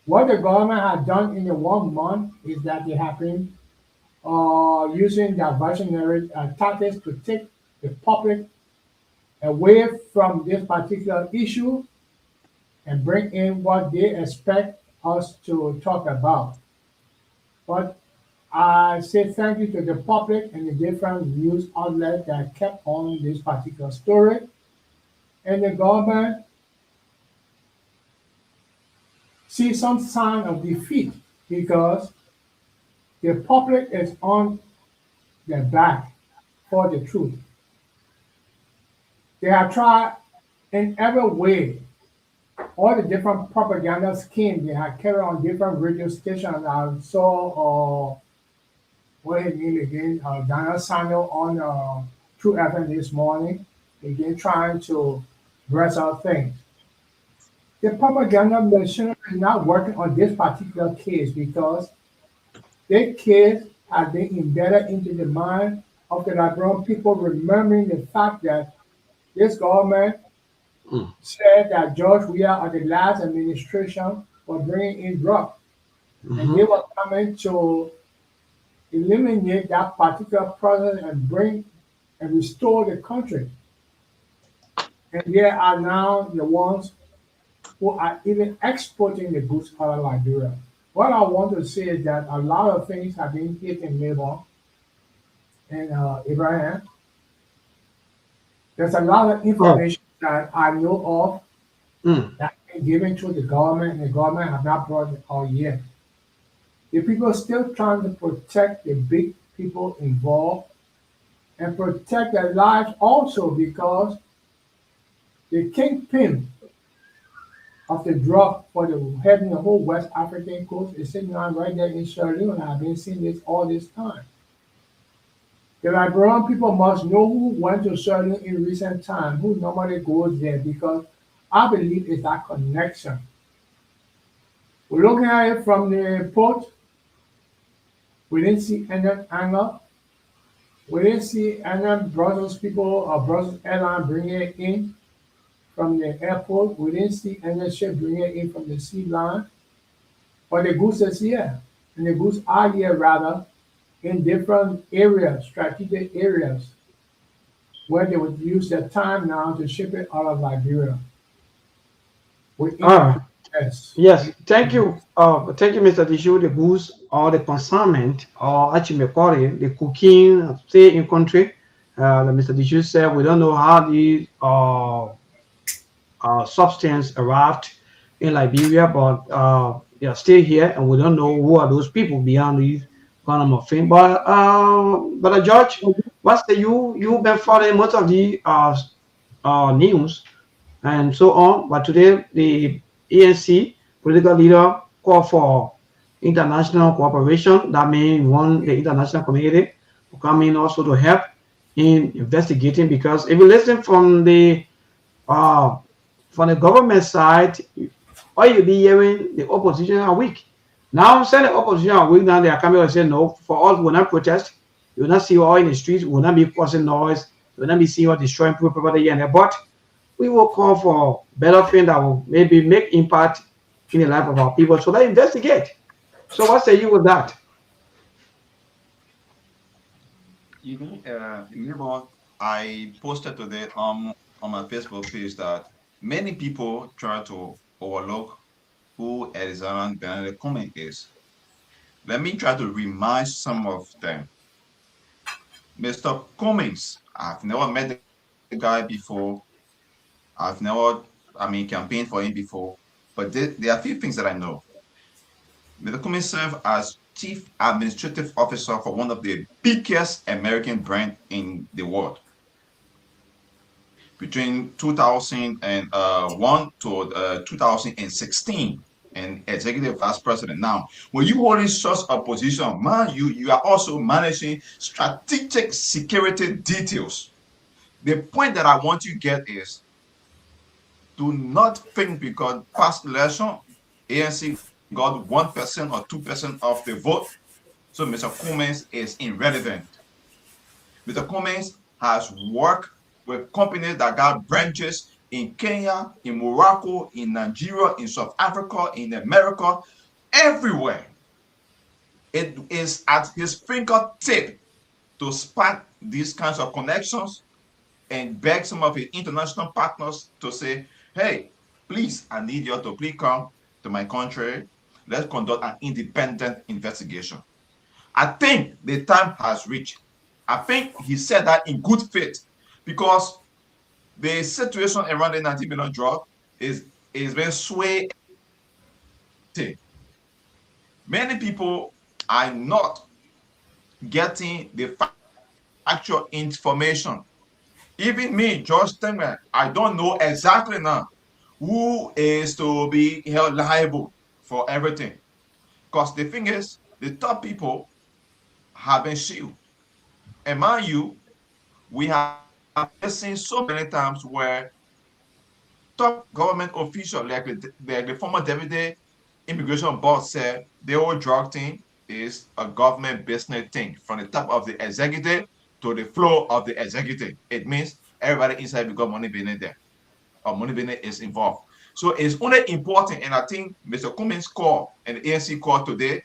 What the government has done in the 1 month is that they have been using diversionary tactics to take the public away from this particular issue and bring in what they expect us to talk about. But I say thank you to the public and the different news outlets that kept on this particular story. And the government see some sign of defeat because the public is on their back for the truth. They have tried in every way, all the different propaganda schemes they have carried on different radio stations. I saw what his name again, Daniel Samuel on True FM this morning, again trying to dress out things. The propaganda machinery is not working on this particular case because this case has been embedded into the mind of the Liberian people, remembering the fact that this government said that George Weah or the last administration was bringing in drugs. And they were coming to eliminate that particular process and bring and restore the country. And they are now the ones who are even exporting the goods out of Liberia. What I want to say is that a lot of things have been hit in Labour and Abraham. There's a lot of information that I know of that has been given to the government, and the government have not brought it out yet. The people are still trying to protect the big people involved and protect their lives also, because the kingpin of the drug for the heading the whole West African coast is sitting down right there in Sierra Leone. I've been seeing this all this time. The Liberian people must know who went to Sierra Leone in recent time, who normally goes there, because I believe it's that connection. We're looking at it from the port. We didn't see any anger. We didn't see any Brussels people or Brussels Airlines bringing it in from the airport. We didn't see any ship bringing it in from the sea line. But the goods is here. And the goods are here, rather, in different areas, strategic areas, where they would use their time now to ship it out of Liberia. Yes, thank you. Thank you, Mr. Dishu. The goods or the consignment, or actually call it the cooking, stay in country. Mr. Dishu said we don't know how the substance arrived in Liberia, but they are still here, and we don't know who are those people beyond these kind of thing. But George, what say you? You've been following most of the news and so on. But today, the ANC political leader called for international cooperation. That means want the international community to come in also to help in investigating. Because if you listen from the government side, all you be hearing the opposition are weak. Now I'm saying the opposition are weak. Now they are coming and saying no. For us, we will not protest. You will not see all in the streets. We will not be causing noise. We will not be seeing or destroying people property here and there. But we will call for better things that will maybe make impact in the life of our people. So let's investigate. So what say you with that? Remember, I posted today on my Facebook page that many people try to overlook who Alexander Benedict Cummings is. Let me try to remind some of them. Mr. Cummings, I've never met the guy before. I've never, campaigned for him before. But there are a few things that I know. Mr. Cummings served as Chief Administrative Officer for one of the biggest American brands in the world between 2001 to 2016, and executive vice president. Now, when you hold in such a position, man, you are also managing strategic security details. The point that I want you to get is, do not think because past election, ANC got 1% or 2% of the vote, so Mr. Cummings is irrelevant. Mr. Cummings has worked with companies that got branches in Kenya, in Morocco, in Nigeria, in South Africa, in America, everywhere. It is at his fingertip to spark these kinds of connections and beg some of his international partners to say, hey, please, I need you to please come to my country. Let's conduct an independent investigation. I think the time has reached. I think he said that in good faith, because the situation around the 90 million drug is being swayed. Many people are not getting the actual information. Even me, George Stegman, I don't know exactly now who is to be held liable for everything. Because the thing is, the top people have been sued. And mind you, we have seen so many times where top government officials, like the former deputy immigration boss said, the whole drug thing is a government business thing, from the top of the executive to the floor of the executive. It means everybody inside because money being there, or money being is involved. So it's only important, and I think Mr. Cummings' call and the ANC call today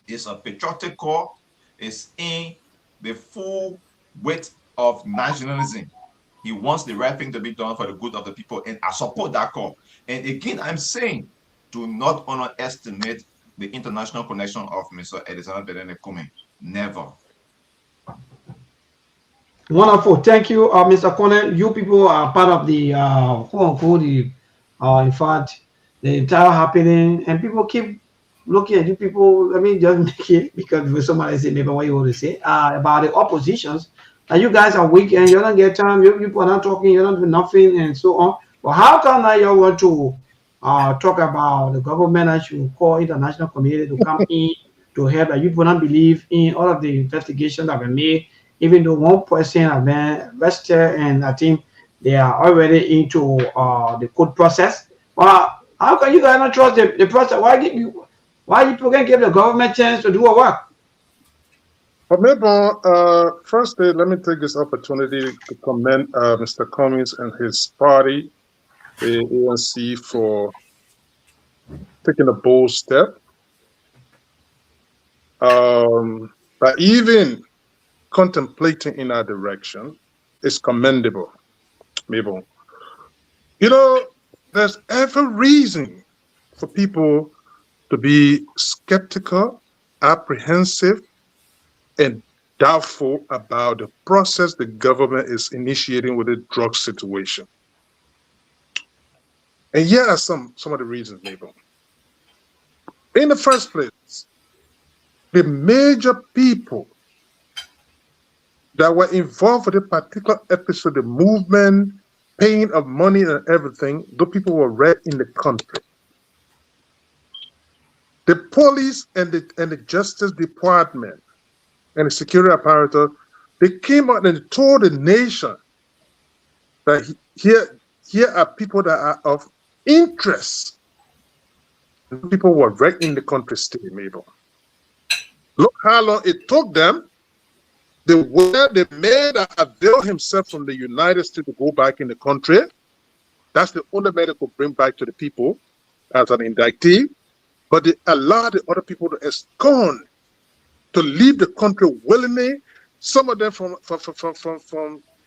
is a patriotic call. It's in the full weight of nationalism. He wants the right thing to be done for the good of the people, and I support that call. And again, I'm saying, do not underestimate the international connection of Mr. Alexander Benedict Cummings. Never. Wonderful. Thank you, Mr. Conan. You people are part of the quote unquote, in fact, the entire happening, and people keep looking at you people. Let me just make it, because somebody say maybe what you want to say about the oppositions. And you guys are weak and you don't get time. You people are not talking. You don't do nothing and so on. But how come now you want to talk about the government that should call international community to come in to help? That you people not believe in all of the investigations that were made, even though one person has been arrested, and I think they are already into the court process. Well, how can you guys not trust the process? Why you can give the government chance to do a work? But maybe, firstly, let me take this opportunity to commend Mr. Cummings and his party, the ANC, for taking a bold step. But even contemplating in our direction is commendable, Mabel. You know, there's every reason for people to be skeptical, apprehensive, and doubtful about the process the government is initiating with the drug situation. And here are some of the reasons, Mabel. In the first place, the major people that were involved with a particular episode, the movement, paying of money and everything, those people were right in the country. The police and the Justice Department and the security apparatus, they came out and told the nation that here are people that are of interest. And people were right in the country still, Mabel. Look how long it took them. The man that availed himself from the United States to go back in the country, that's the only man that could bring back to the people as an indictee. but they allow the other people to abscond, to leave the country willingly. Some of them from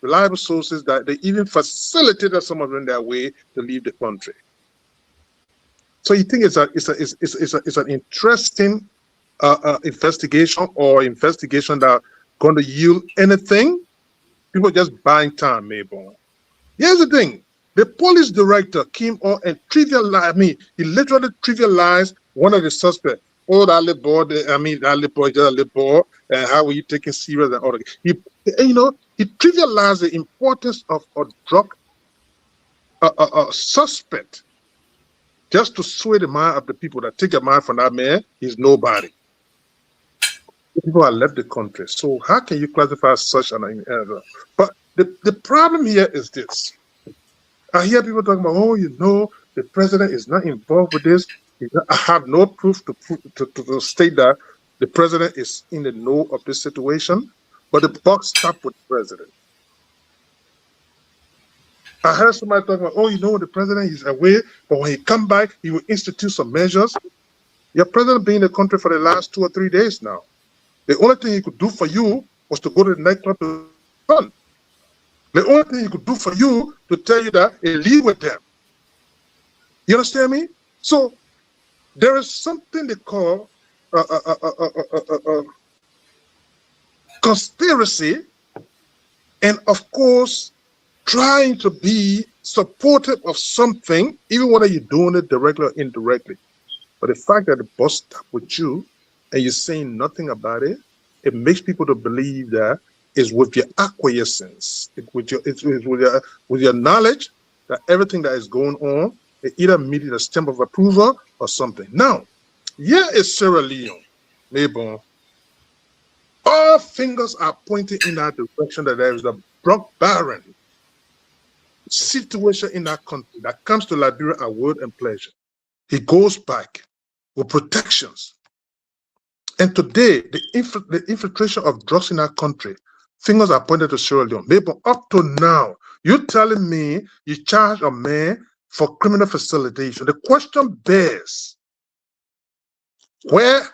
reliable sources that they even facilitated some of them their way to leave the country. So you think it's an interesting investigation that going to yield anything? People just buying time, Mayborn. Here's the thing. The police director came on and trivialized, he literally trivialized one of the suspects. Oh, that little boy, and how were you taking serious and all that? He trivialized the importance of a drug suspect just to sway the mind of the people that take a mind from that man. He's nobody. People have left the country. So how can you classify such an error? But the problem here is this. I hear people talking about, the president is not involved with this. I have no proof to state that the president is in the know of this situation, but the buck stopped with the president. I heard somebody talking about, the president is away, but when he come back, he will institute some measures. Your president been in the country for the last 2 or 3 days now. The only thing he could do for you was to go to the nightclub to fun. The only thing he could do for you to tell you that he leave with them. You understand me? So there is something they call conspiracy, and of course, trying to be supportive of something, even whether you're doing it directly or indirectly. But the fact that the boss stopped with you and you're saying nothing about it, it makes people to believe that it's with your acquiescence, with your knowledge that everything that is going on, it either meets a stamp of approval or something. Now, here is Sierra Leone, Mayborn. All fingers are pointing in that direction that there is a barren situation in that country that comes to Liberia at word and pleasure. He goes back with protections. And today, the infiltration of drugs in our country, fingers are pointed to Sierra Leone. Maybe up to now, you're telling me you charge a man for criminal facilitation. The question bears,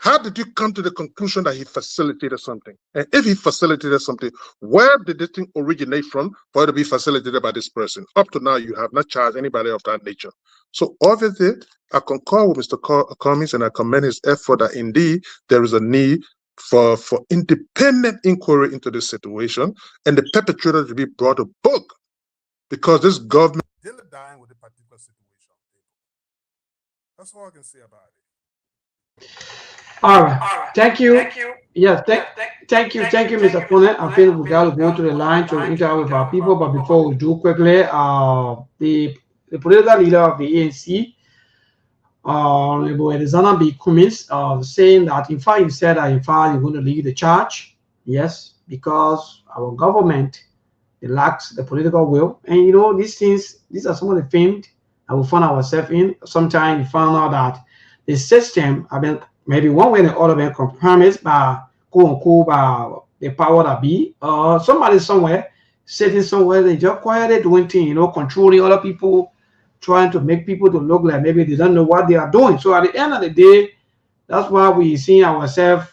how did you come to the conclusion that he facilitated something? And if he facilitated something, where did this thing originate from for it to be facilitated by this person? Up to now, you have not charged anybody of that nature. So obviously, I concur with Mr. Cummings and I commend his effort that indeed there is a need for independent inquiry into this situation and the perpetrator to be brought to book, because this government is still dying with a particular situation. That's all I can say about it. All right. Thank you. Yes, thank you, Mr. Ponet. I feel we got to go to the line to interact with our people, but before we do quickly, the political leader of the ANC, Alexander B. Cummings, saying that in fact he said that in fact he's going to lead the charge. Yes, because our government, it lacks the political will, and these are some of the things that we find ourselves in. Sometimes we found out that the system have been maybe one way or the other been compromised by quote unquote by the power that be, or somebody somewhere sitting somewhere, they just quietly doing things, controlling other people, trying to make people to look like maybe they don't know what they are doing. So at the end of the day, that's why we see ourselves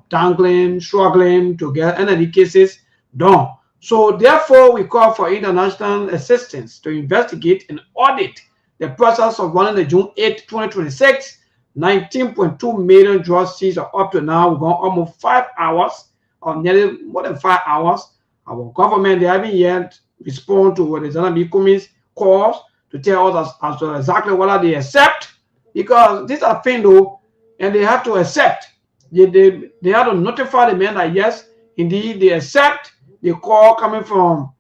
dangling, struggling to get any cases done. So therefore, we call for international assistance to investigate and audit the process of running the June 8, 2026, 19.2 million drug seized up to now. We've gone almost 5 hours, or nearly more than 5 hours. Our government, they haven't yet responded to what the B. Cummings calls to tell us as to exactly what they accept, because these are things though, and they have to accept. They have to notify the men that yes, indeed they accept the call coming from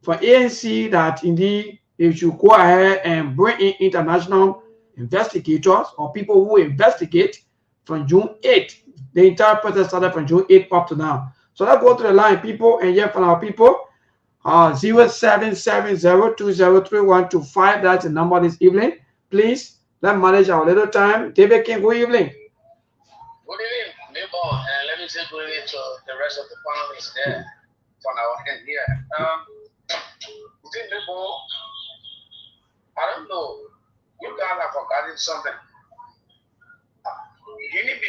ANC that indeed they should go ahead and bring in international investigators or people who investigate from June 8. The entire process started from June 8 up to now. So let's go to the line, people, and hear from our people. 0770203125. That's the number this evening. Please, let's manage our little time. David King, good evening. Good evening, Mayborn, and let me say good evening to the rest of the panelists there from our end here. Mayborn, I don't know. You guys have forgotten something.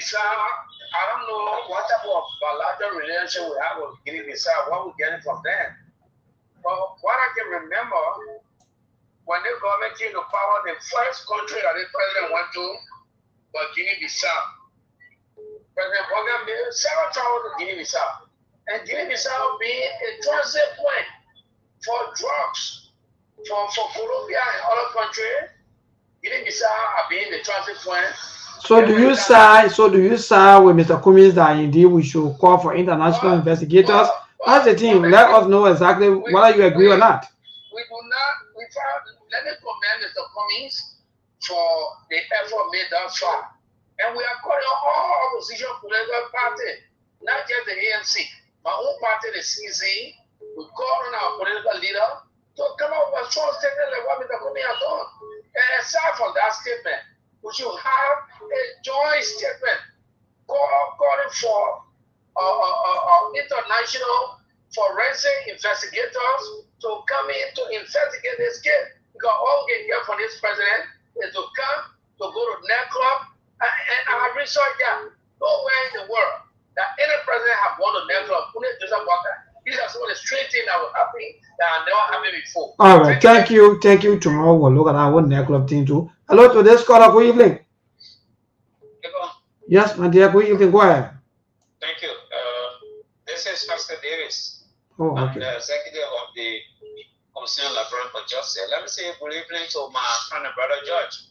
Guinea-Bissau, I don't know what type of bilateral relationship we have with Guinea-Bissau, what we're getting from them. But what I can remember, when the government came to power, the first country that the president went to was Guinea-Bissau. President Morgan made several travels to Guinea-Bissau. And Guinea-Bissau being a transit point for drugs from Colombia and other countries. Guinea-Bissau are being the transit point. So do you side with Mr. Cummings that indeed we should call for international investigators? That's the thing. Let us know exactly whether you agree or not. We do not. Let me commend Mr. Cummings for the effort made thus far. And we are calling all opposition political parties, not just the ANC. My own party, the CZ, we call on our political leader to come up with a strong statement like what Mr. Cummings has done. And aside from that statement, we should have a joint statement calling for international forensic investigators to come in to investigate this case. Because all we can get from this president is to come to go to nightclub, and I have researched that nowhere in the world that any president have gone to nightclub. These are some of the strange things that were happening that are never happened before. All right, thank you. Tomorrow we'll look at our nightclub thing too. Hello to this caller. Good evening. Yes, my dear. Good evening. Go ahead. Thank you. This is Pastor Davis. Oh, okay. I'm the executive of the Commission Librarian for Justice. Let me say good evening to my friend and brother George.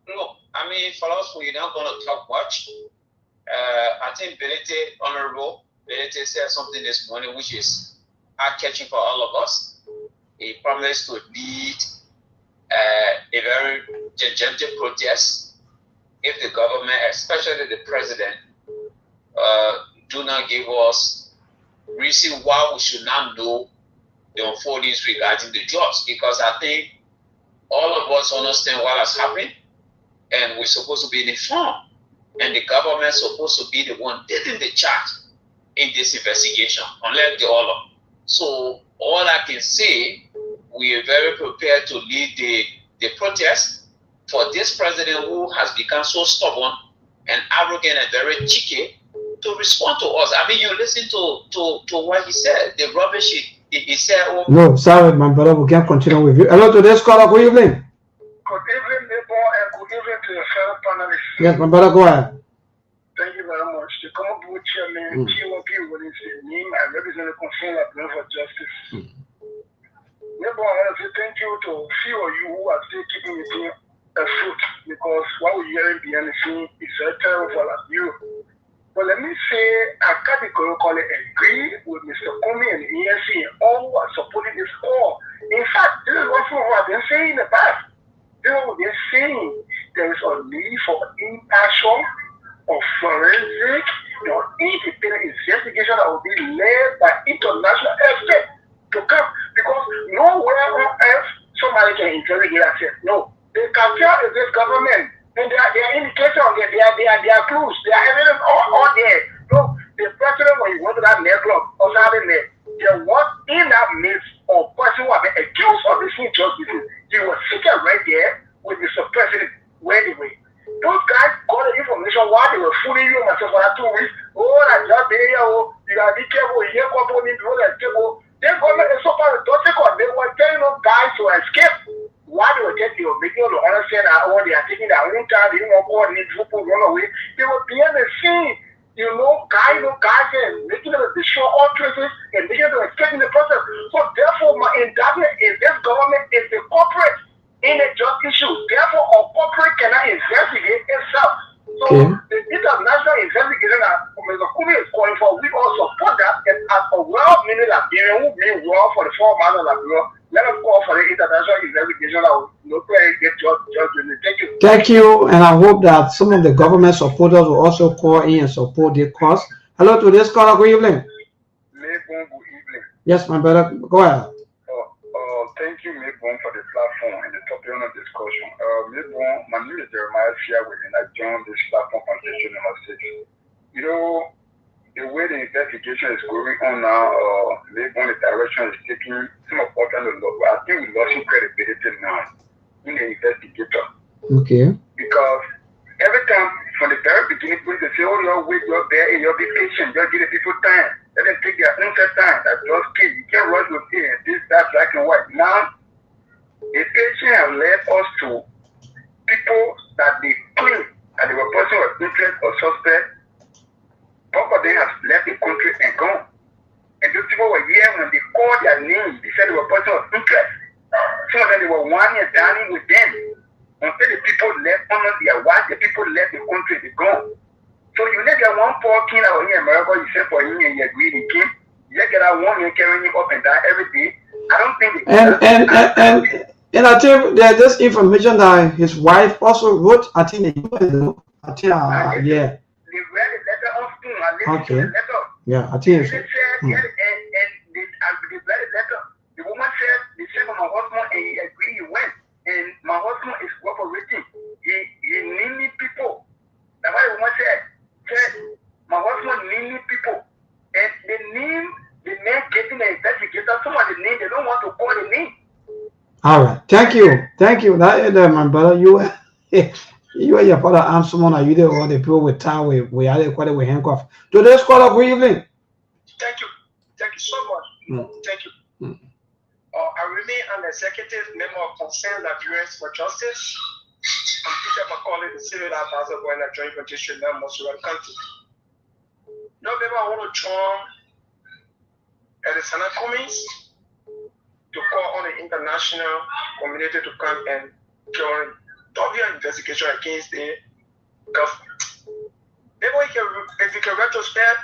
Look, I mean, for us, we're not going to talk much. I think Honorable Benete said something this morning, which is eye-catching for all of us. He promised to lead a very gigantic protest if the government, especially the president, do not give us reason why we should not know the unfoldings regarding the drugs. Because I think all of us understand what has happened, and we're supposed to be informed. And the government is supposed to be the one leading the charge in this investigation, unlike the other. So all I can say, we are very prepared to lead the protest for this president who has become so stubborn and arrogant and very cheeky to respond to us. I mean, you listen to what he said, the rubbish he said. Oh, no, sorry, my brother, we can't continue with you. Hello to this caller. Good evening. Good evening, neighbor, and good evening to your fellow panelists. Yes, my brother, go ahead. Thank you very much. The common board chairman, KOP, when it's a name, I represent the Concern Librarian for Justice. Neighbor, I want to say thank you to few of you who are still keeping the thing afloat, because what we're hearing behind the scene is very terrible for you. But let me say, I categorically agree with Mr. Comey and the ENC and all who are supporting this call. In fact, this is what some of us have been saying in the past. This is what they're saying. There is a need for impartial or forensic or independent investigation that will be led by international experts to come, because nowhere on earth somebody can interrogate us. No, the cartel is this government, and they are indications, they are clues, they are evidence all there. No, the president, when he went to that nightclub or something there was in that midst of person who had been accused of this injustice. He was sitting right there with Mr. President. Anyway, those guys got the information while they were fooling you myself for that 2 weeks. Oh, that just there, you gotta be careful, you hear company, people that table. Their government is so far they were telling those guys to escape. Why they were getting, they were making all the understand that they are taking their own time, they didn't want to go and need people run away. They were behind the scene, guys and making them destroy all traces and making them escape in the process. So therefore, my indictment is this government is the corporate in a just issue. Therefore, a corporate cannot investigate itself. So the international investigation that Mr. Kumi is calling for, we all support that. And as a well-meaning Liberian who mean well for the 4 months of Liberia, let us call for the international investigation that will get judged. Thank you. Thank you, and I hope that some of the government supporters will also call in and support the cause. Hello to this caller. Good evening. Good evening. Yes, my brother. Go ahead. Thank you, Mebon, for the platform and the topic of discussion. Mebon, my name is Jeremiah Fiawe, and I joined this platform on session number 6. The way the investigation is going on now, Mebon, the direction is taking some important look. I think we lost some credibility now in the investigator. Okay. Because every time from the very beginning, police say, oh, you'll wait, you'll bear, and you'll be patient. You'll give the people time. Let them take their own time. That's just key. You can't rush with fear. This, that, black and white. Now, the patient have led us to people that they claim that they were person of interest or suspect. Both of them have left the country and gone. And those people were here when they called their name. They said they were person of interest. Some of them, they were whining and dining with them. Until the people left, under their wives, the people left the country, they gone. So you need that one poor king out here in America, you send for him and you agree the king. You get that one here carrying you up and down every day. I don't think and I think there's this information that his wife also wrote, I think yeah. They read the letter on spoon. I listened to the letter. Yeah, I think it's and they read the letter. The woman said, they said for my husband and he agreed, he went. And my husband is cooperating. He needy people. That's why the woman said my husband needy people. And the name getting an investigator, some of the name, they don't want to call the name. all right. Thank you. That is my brother. You and your father arm someone are you there or the people with tower we are quite with handcuff. Today's call, good evening. Thank you so much. Thank you. I remain an executive member of Concerned Adherence for Justice. I'm Peter Macaulay, the civil advisor for a joint petition now most of the country. November, I want to join Alexander Cummings to call on the international community to come and join the investigation against the government. If you can retrospect,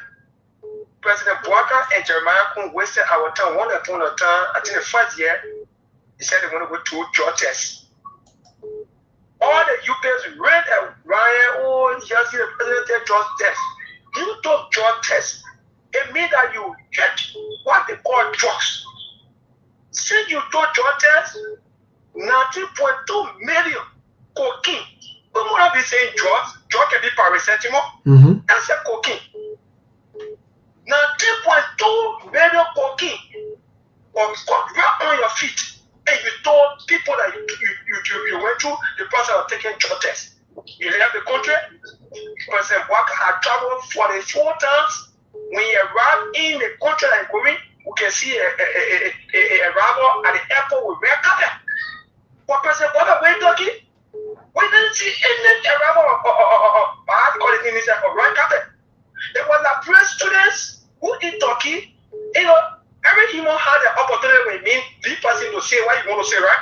President Bouaka and Jeremiah Kun wasted our time one upon a time. I think the first year, he said they want to go to drug tests. All the UPS read and Ryan, just the president did drug test. You do drug test. It means that you get what they call drugs. Since you do drug test, 19.2 million cocaine. We want to be saying drugs. Drug can be paracetamol. And say cocaine. 19.2 million cocaine right on your feet, and you told people that you went through the process of taking drug tests. You left the country. President Bouaka had traveled 44 times. When he arrived in the country like going, we can see a arrival at the airport with red carpet. But President Bouaka went talking. We didn't see any arrival of red carpet. There were Liberian students who in Turkey, every human had the opportunity with me, the person to say what you want to say, right?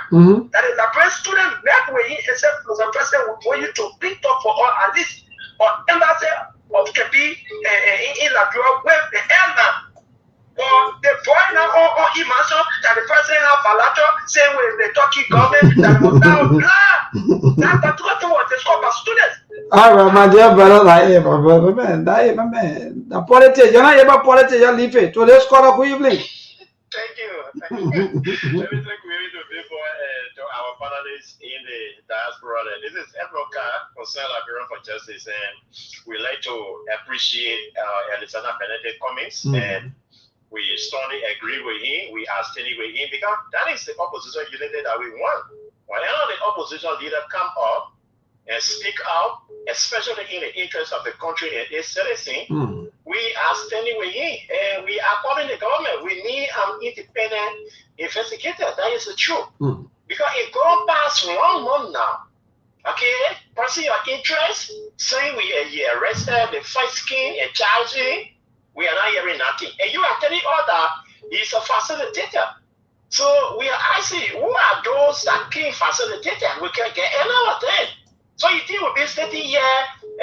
That the Liberian student met with him and said, the president would want you to pick up for all at least or embassy of Kepi in Liberia with the airline. But the boy now on mentioned that the president have a letter saying with the Turkey government that was now that's what they called by students. All right, my dear brother, my man. The politics, you're not about politics, you leave it. So let's call up good evening. Thank you. Let me take really to people to our panelists in the diaspora. This is Ebroka, Concerned Liberian for Justice, and we like to appreciate Alexander Benedict Cummings, and we strongly agree with him. We are standing with him because that is the opposition unity that we want. Whenever the opposition leader come up and speak out, especially in the interest of the country and its citizens, we are standing with him and we are calling the government. We need an independent investigator. That is the truth. Because it goes past 1 month now. Okay, pursuing your interest, saying we arrested the fight skin and charging, we are not hearing nothing. And you are telling all that he's a facilitator. So we are asking, who are those that can facilitate? We can get another thing. So you think we'll be sitting here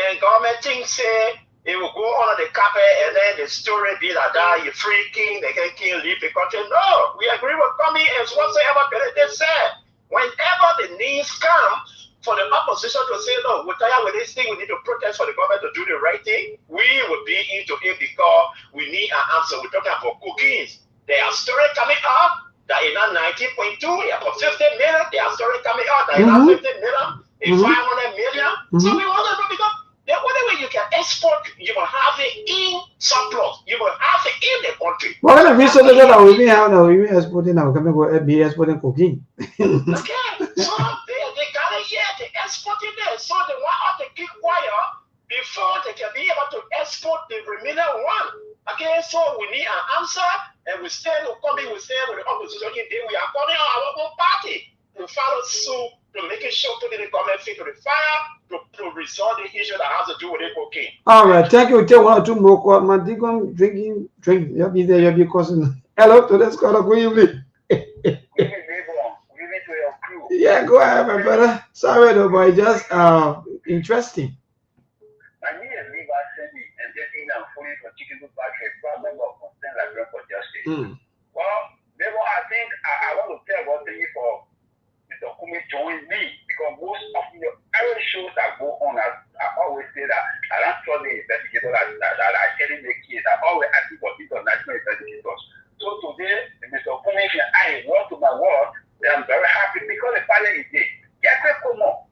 and government thinks it will go under the carpet and then the story be like that, you freaking, they can leave the country. No, we agree with Tommy as whatsoever Benedict said. Whenever the needs come for the opposition to say, no, we're tired with this thing, we need to protest for the government to do the right thing, we will be into it because we need an answer. We're talking about cookies. There are stories coming up that is not 19.2, about 50 million. There are stories coming up that is not 50 million, 500 million. So we want to know because the only way you can export, you will have it in surplus. You will have it in the country. Well, the reason that we may have now, we exporting now, coming to be exporting cooking. Okay, so they got it here, they exporting there. So they want us to keep quiet export the remaining one. Okay, so we need an answer, and we say to come in, we say with the opposition, we are calling our own party to follow suit, to making sure to the government fit to the fire, to resolve the issue that has to do with the cocaine. All right, thank you. Take 1 or 2 more calls. Man, drink. You'll be there, you'll be causing. Hello, to this call. Good evening. Yeah, go ahead, my brother. Sorry, though, but it's just interesting. Well, therefore, I think I want to tell one thing for Mr. Kumi join me, because most of the error shows that go on, I always say that I don't trust the investigators that are getting the case. I always ask for international investigators. So today, Mr. Kumi, I want to my word, I'm very happy because the father is there. Yes, come on.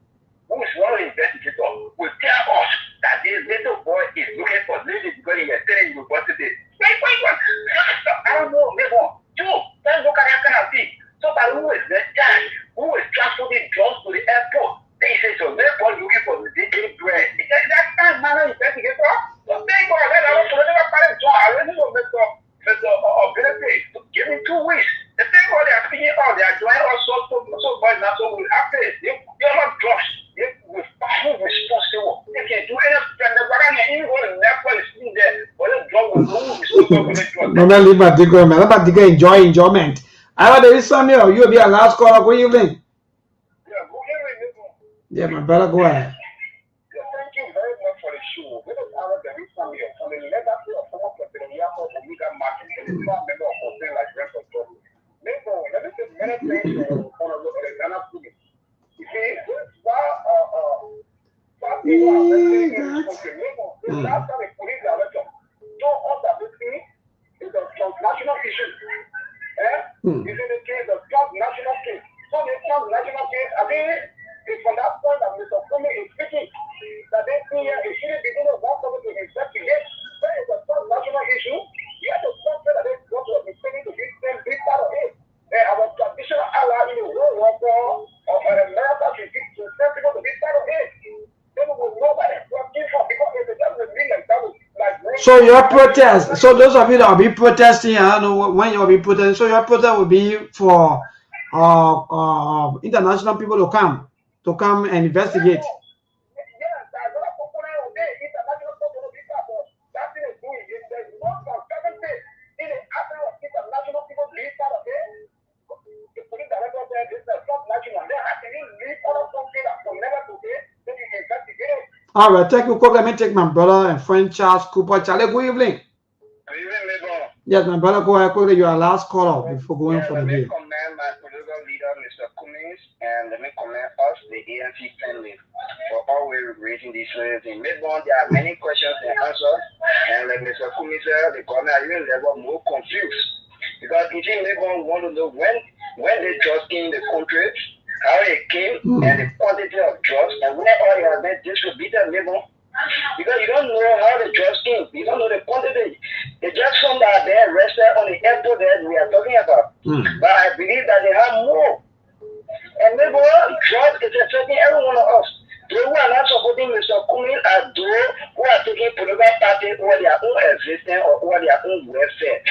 Who is one of the investigators will tell us that this little boy is looking for ladies because he is telling you what it is. Wait. I don't know, maybe let's look at that kind of thing. So, but who is the guy who is transporting drugs to the airport? They say, so therefore looking for the big bread. That's not manner investigator. So, thank God, I want to never find a job. I really know Mr. Benefit. Give me 2 weeks. The thing what they are speaking out, they are doing all sorts of boys now, so we'll have to. They are not drugs. They will find responsible. They can do anything. The brother even go to the airport is sitting there, but the drug will go responsible for the drug. No, man, leave my digger, man. Let my digger enjoyment. I know there is some here. You'll be a last caller. Good evening. Yeah, good evening. Yeah, my brother, go ahead. Thank you very much for the show. We don't have the reason here. From the legacy of some of the airport of Omega Market, and it's not member of something like Rest of Trouble. Therefore, let me say many things on the Ghana City. You see, while people are very in this country, last time the police director told us that this thing is a transnational issue. This is the case of transnational case. So the transnational case, I think it's from that point that Mr. Kumi is speaking, that this thing here is really beginning of one person to investigate. When it's a transnational issue, you have to consider that it's going to be taken to this part of it. Our traditional ally in the World War or America to send people to this part of it. Then we will know where they're from, because it's just a million that was like. So your protest, so those of you that will be protesting, I don't know when you will be protesting, so your protest will be for international people to come and investigate. All right, thank you. Let me take my brother and friend Charles Cooper. Charlie, good evening. Good evening, Mabel. Yes, my brother, go ahead. Quickly, your last caller before going for the day. Let me commend my political leader, Mr. Cummings, and let me commend us, the ANC family, for always raising these issues. In Melbourne, there are many questions and answers, and like Mr. Cummings said, the government are even level more confused. Because in Melbourne, we want to know when they just came in the country, how it came, and the quantity of drugs, and where all it has been distributed, because you don't know how the drugs came, you don't know the quantity. It's just some that are there arrested on the airport that we are talking about. But I believe that they have more. And maybe drugs is affecting every one of us. Those who are not supporting Mr. Kumi are those who are taking political party over their own existence or over their own welfare.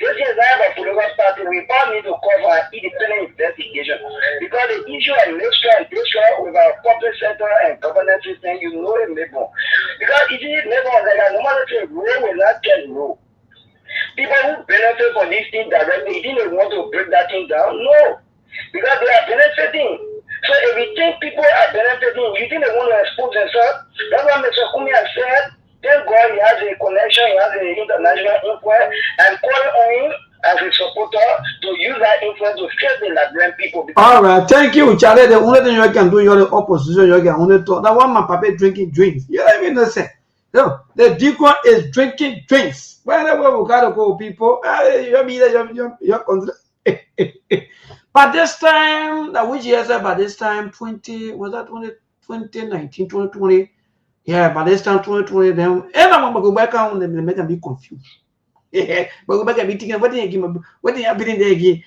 This is why the political party, we all need to call for an independent investigation, because the issue of mixture with our public sector and governance system, you know it, Mabel. Because it is Mabel that no matter if rule will not get rule. People who benefit from this thing directly, you didn't want to break that thing down? No. Because they are benefiting. So if you think people are benefiting, you didn't want to expose themselves. That's what Mr. Kumi has said. Thank God he has a connection, he has an international influence, and calling on him as a supporter to use that influence to stress the Liberian people. All right, thank you, Charlie. The only thing you can do, you're the opposition, you can only talk. That one, my papa drinking drinks. You know what I mean? Listen, no, the deacon is drinking drinks. Whenever we gotta go, people, but this time, which year is that? By this time, 2019, 2020. Yeah, by this time 2020, them everyone will go back on them and make them be confused. Yeah, but go back and be thinking, what did they have been there again?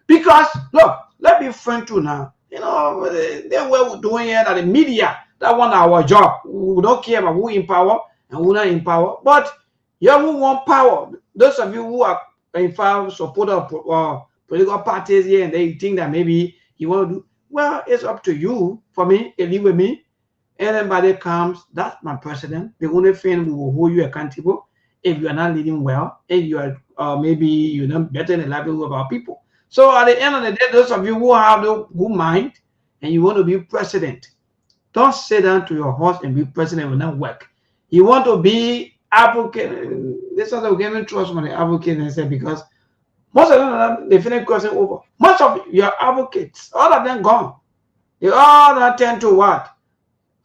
Because look, let's be frank too now. You know, they were doing it at the media that want our job. We don't care about who in power and we're not in power. But you who want power, those of you who are in power, support of political parties here, and they think that maybe you want to do, well, it's up to you. For me, it live with me. Anybody comes, that's my president. The only thing we will hold you accountable if you are not leading well, if you are maybe you're not better than the livelihood of our people. So at the end of the day, those of you who have the good mind and you want to be president, don't sit down to your horse and be president will not work. You want to be advocate. This is what giving trust on the advocate and say because most of them they finish crossing over. Most of your advocates, all of them gone. They all attend to what?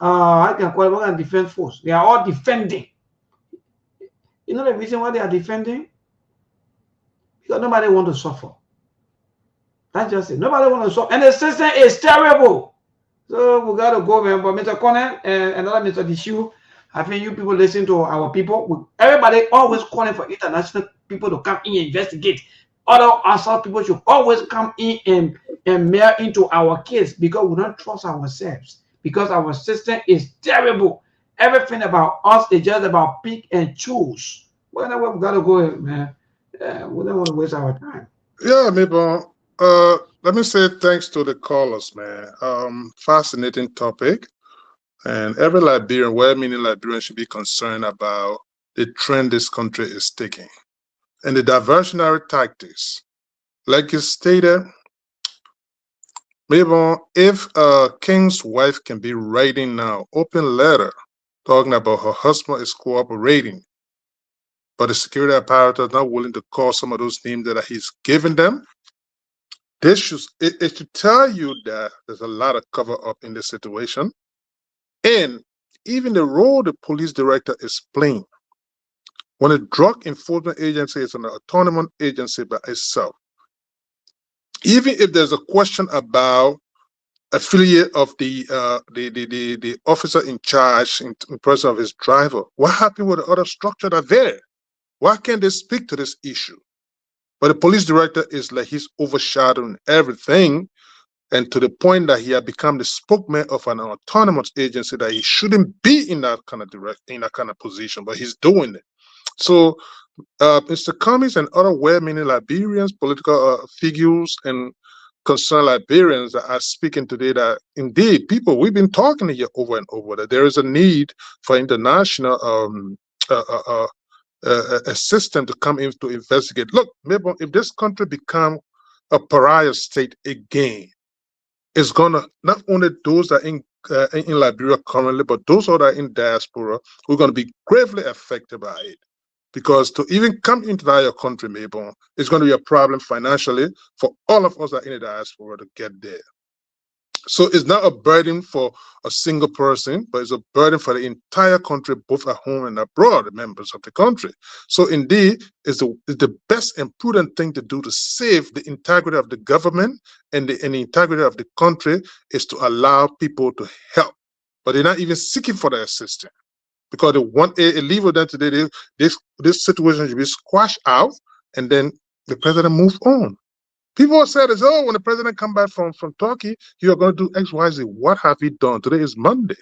I can call it a defense force. They are all defending. You know the reason why they are defending? Because nobody wants to suffer. That's just it. Nobody wants to suffer. And the system is terrible. So we got to go, man. But Mr. Conan and another Mr. Dishu, I think you people listen to our people. Everybody always calling for international people to come in and investigate. Other outside people should always come in and mail into our case because we don't trust ourselves. Because our system is terrible. Everything about us is just about pick and choose. Whenever we gotta go, man, we don't want to waste our time. Yeah, maybe. Let me say thanks to the callers, man. Fascinating topic, and every Liberian, well-meaning Liberian, should be concerned about the trend this country is taking and the diversionary tactics. Like you stated, maybe if a king's wife can be writing now open letter talking about her husband is cooperating, but the security apparatus is not willing to call some of those names that he's giving them, it should tell you that there's a lot of cover up in this situation. And even the role the police director is playing. When a drug enforcement agency is an autonomous agency by itself, even if there's a question about affiliate of the officer in charge in person of his driver, what happened with the other structure that are there? Why can't they speak to this issue? But the police director is like he's overshadowing everything, and to the point that he had become the spokesman of an autonomous agency that he shouldn't be in that kind of position, but he's doing it. So Mr. Cummings and other well-meaning Liberians, political figures, and concerned Liberians that are speaking today that indeed, people, we've been talking here over and over that there is a need for international a system to come in to investigate. Look, maybe if this country become a pariah state again, it's gonna not only those that are in Liberia currently, but those that are in diaspora who are gonna be gravely affected by it. Because to even come into that country, maybe it's going to be a problem financially for all of us that are in the diaspora to get there. So it's not a burden for a single person, but it's a burden for the entire country, both at home and abroad, the members of the country. So indeed, it's the best and prudent thing to do to save the integrity of the government and the integrity of the country is to allow people to help. But they're not even seeking for the assistance. Because they want a leave of them today, this situation should be squashed out, and then the president move on. People have said, oh, when the president come back from Turkey, you are going to do X, Y, Z. What have he done? Today is Monday.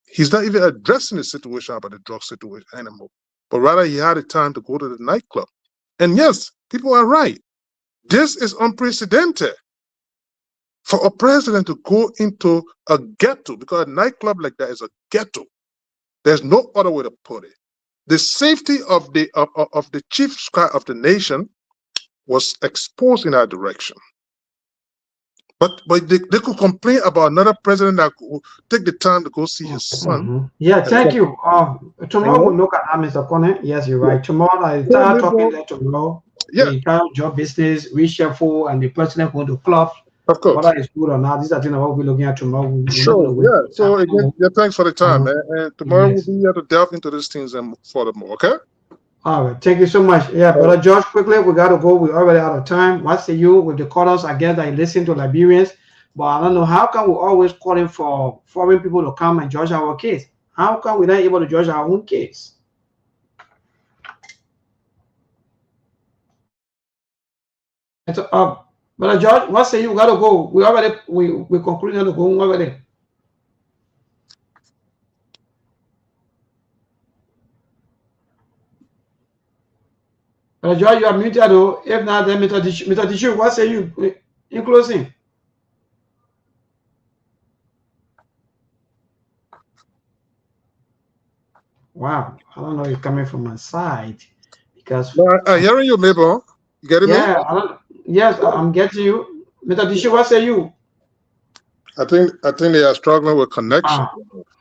He's not even addressing the situation about the drug situation anymore. But rather, he had the time to go to the nightclub. And yes, people are right. This is unprecedented for a president to go into a ghetto, because a nightclub like that is a ghetto. There's no other way to put it. The safety of the chief scribe of the nation was exposed in that direction. But they could complain about another president that could take the time to go see his son. Yeah, thank you. Tomorrow we'll look at that, Mr. Conan. Yes, you're right. Tomorrow I start talking there tomorrow. Yeah. The entire job business, reshuffle, and the president going to club. Of course. Whether it's good or not, these are things we'll be looking at tomorrow. Sure, yeah. So again, thanks for the time, man. And tomorrow we'll be here to delve into these things and furthermore, okay? All right, thank you so much. Yeah, Brother George, quickly, we got to go. We're already out of time. What say you with the callers? I guess I listen to Liberians, but I don't know how come we're always calling for foreign people to come and judge our case. How come we're not able to judge our own case? It's Brother George, what say you? We got to go. We already we concluded to go already. Brother Joy, you are muted though. If not, then Mr. Tishu, what say you in closing? Wow, I don't know if coming from my side because I'm hearing you, Mabel. You getting me? Yes, I'm getting you. Mr. Tishu, what say you? I think they are struggling with connection.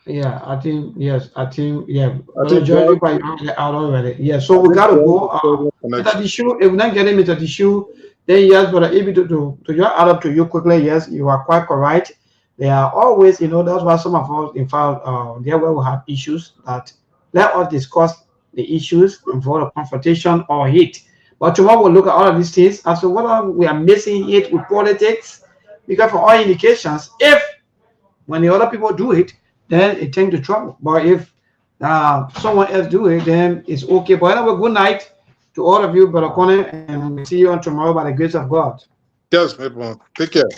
Yeah, I think Brother George, you probably out already. Yeah, so we gotta go. Mr. Tishu, if we're not getting Mr. Tishu, then yes, Brother Ibi to just add up to you quickly. Yes, you are quite correct. There are always, that's why some of us, in fact, there where we have issues that let us discuss the issues involve a confrontation or hate. But tomorrow we'll look at all of these things as to whether we are missing it with politics, because for all indications, if when the other people do it, then it tends to trouble. But if someone else do it, then it's okay. But anyway, good night to all of you, Brother Conan, and we'll see you on tomorrow by the grace of God. Yes, Mabel. Take care.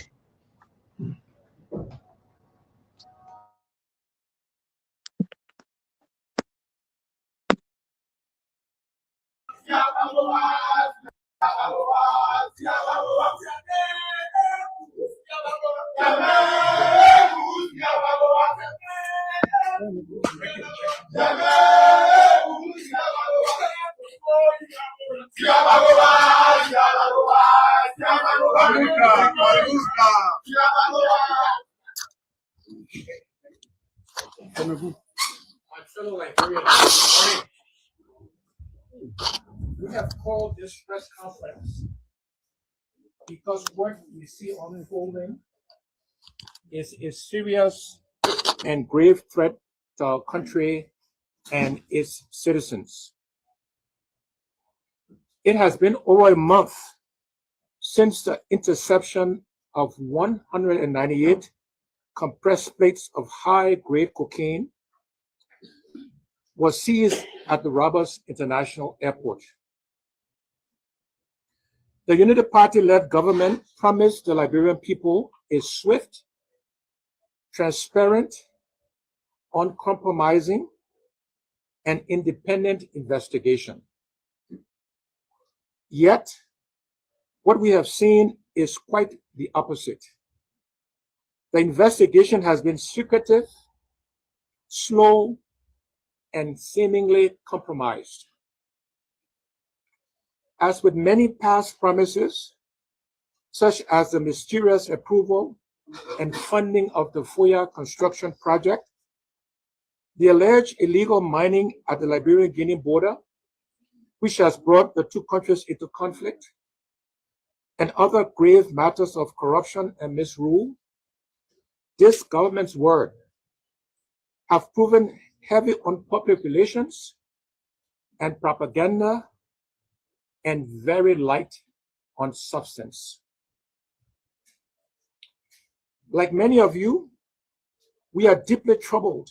We have called this press conference because what we see unfolding is a serious and grave threat to our country and its citizens. It has been over a month since the interception of 198 compressed plates of high-grade cocaine was seized at the Roberts International Airport. The Unity Party-led government promised the Liberian people a swift, transparent, uncompromising, and independent investigation. Yet, what we have seen is quite the opposite. The investigation has been secretive, slow, and seemingly compromised. As with many past promises, such as the mysterious approval and funding of the Foya construction project, the alleged illegal mining at the Liberian-Guinea border, which has brought the two countries into conflict, and other grave matters of corruption and misrule, this government's word have proven heavy on public relations and propaganda and very light on substance. Like many of you, we are deeply troubled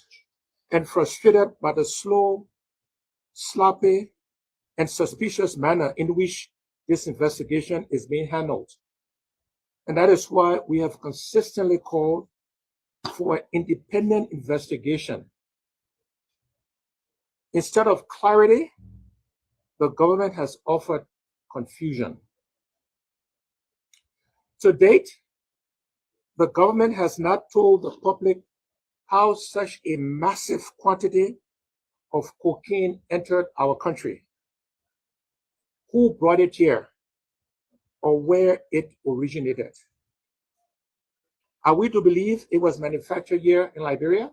and frustrated by the slow, sloppy, and suspicious manner in which this investigation is being handled. And that is why we have consistently called for an independent investigation. Instead of clarity, the government has offered confusion. To date, the government has not told the public how such a massive quantity of cocaine entered our country, who brought it here, or where it originated. Are we to believe it was manufactured here in Liberia?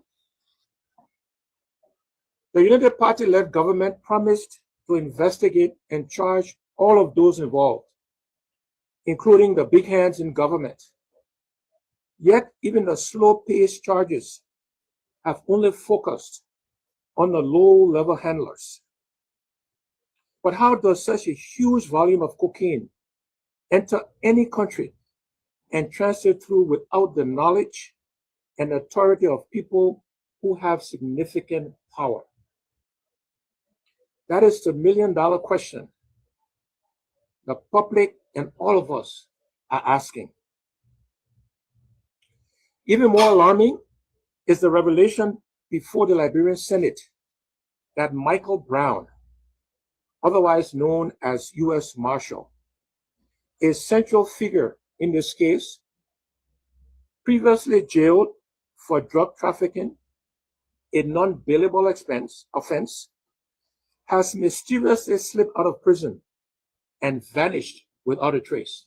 The United Party-led government promised to investigate and charge all of those involved, including the big hands in government. Yet, even the slow-paced charges have only focused on the low-level handlers. But how does such a huge volume of cocaine enter any country and transit through without the knowledge and authority of people who have significant power? That is the million-dollar question the public and all of us are asking. Even more alarming is the revelation before the Liberian Senate that Michael Brown, otherwise known as U.S. Marshal, a central figure in this case, previously jailed for drug trafficking, a non-bailable offense, has mysteriously slipped out of prison and vanished without a trace.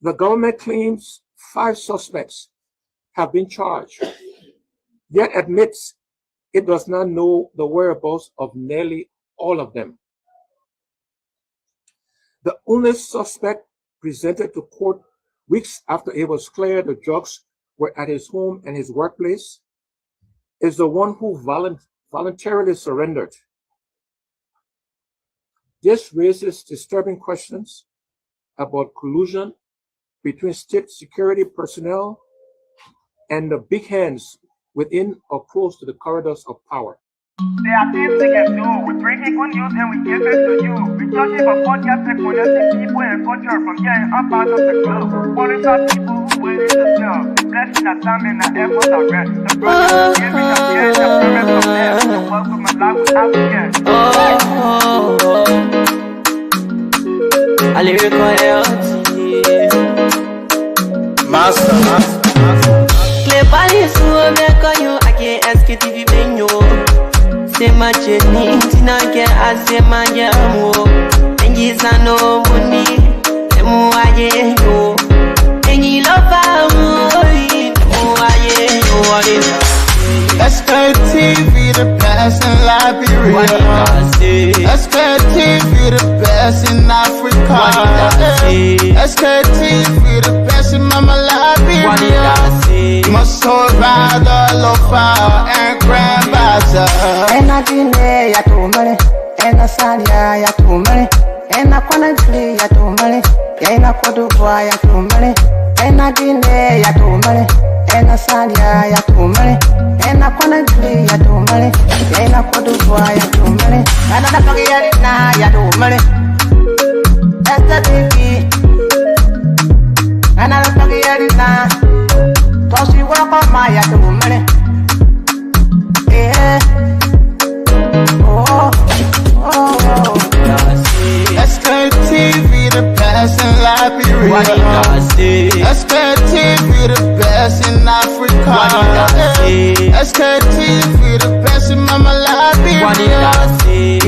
The government claims 5 suspects have been charged, yet admits it does not know the whereabouts of nearly all of them. The only suspect presented to court weeks after it was clear the drugs were at his home and his workplace is the one who voluntarily surrendered. This raises disturbing questions about collusion between state security personnel and the big hands within or close to the corridors of power. There are things we can do. We bring in good news and we give it to you. We talking about podcasts and connecting people and culture from here and up out of the club. Worried about people who waiting to sell. The blessing that time and the effort are rest. The brothers giving us here and the parents from there. The welcome my life without fear. I lyrical health. Master. Play Paris, who am I call you? I can't Sktv-Lib. Say my journey, Tina get I say my jamo. And you no money, and more I know. And you love Sktv, the best in Liberia. Sktv, the best in Africa. Sktv, the best in Mama Liberia. Must survive the lofa and grandbaza. And I delay ya to money, and I salia ya to money, and I wanna play ya to money, and I could do ya to money, and I delay ya to money, and I salia ya to money, and I wanna play ya to money, and I could do ya to money, and I forget now ya to money. That's the TV, and I forget it now. So she walk on my ya to money. Yeah. Sktv, the best in Liberia. Sktv, the best in Africa. Sktv, the best in Mama Liberia.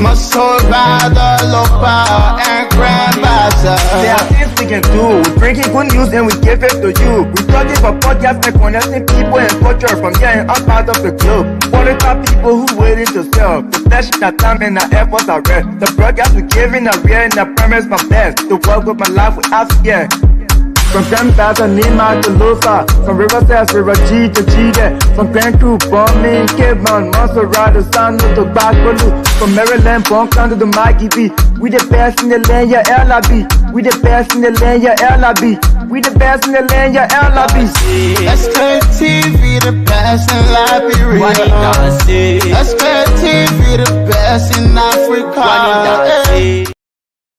Must survive the lofa and grandbaza. There are things we can do. We bring in good news and we give it to you. We talking about podcasts and connecting people and culture from here and up out of the club. Worried about people who waiting to sell. The flesh that time and the efforts are rest. The broadcast we giving are real and the premise from best. The world with my life without fear. From Grandfather Nima to Lufa, from Riverside to Raji to Chide, from Grand Crew, Bombing, Kidman, Montserrat, San to Bacalu, from Maryland, Bonkan to the Mikey B. We the best in the land, yeah, LIB. We the best in the land, yeah, LIB. We the best in the land, yeah, LIB. Sktv, the best in Liberia. Sktv, the best in Africa.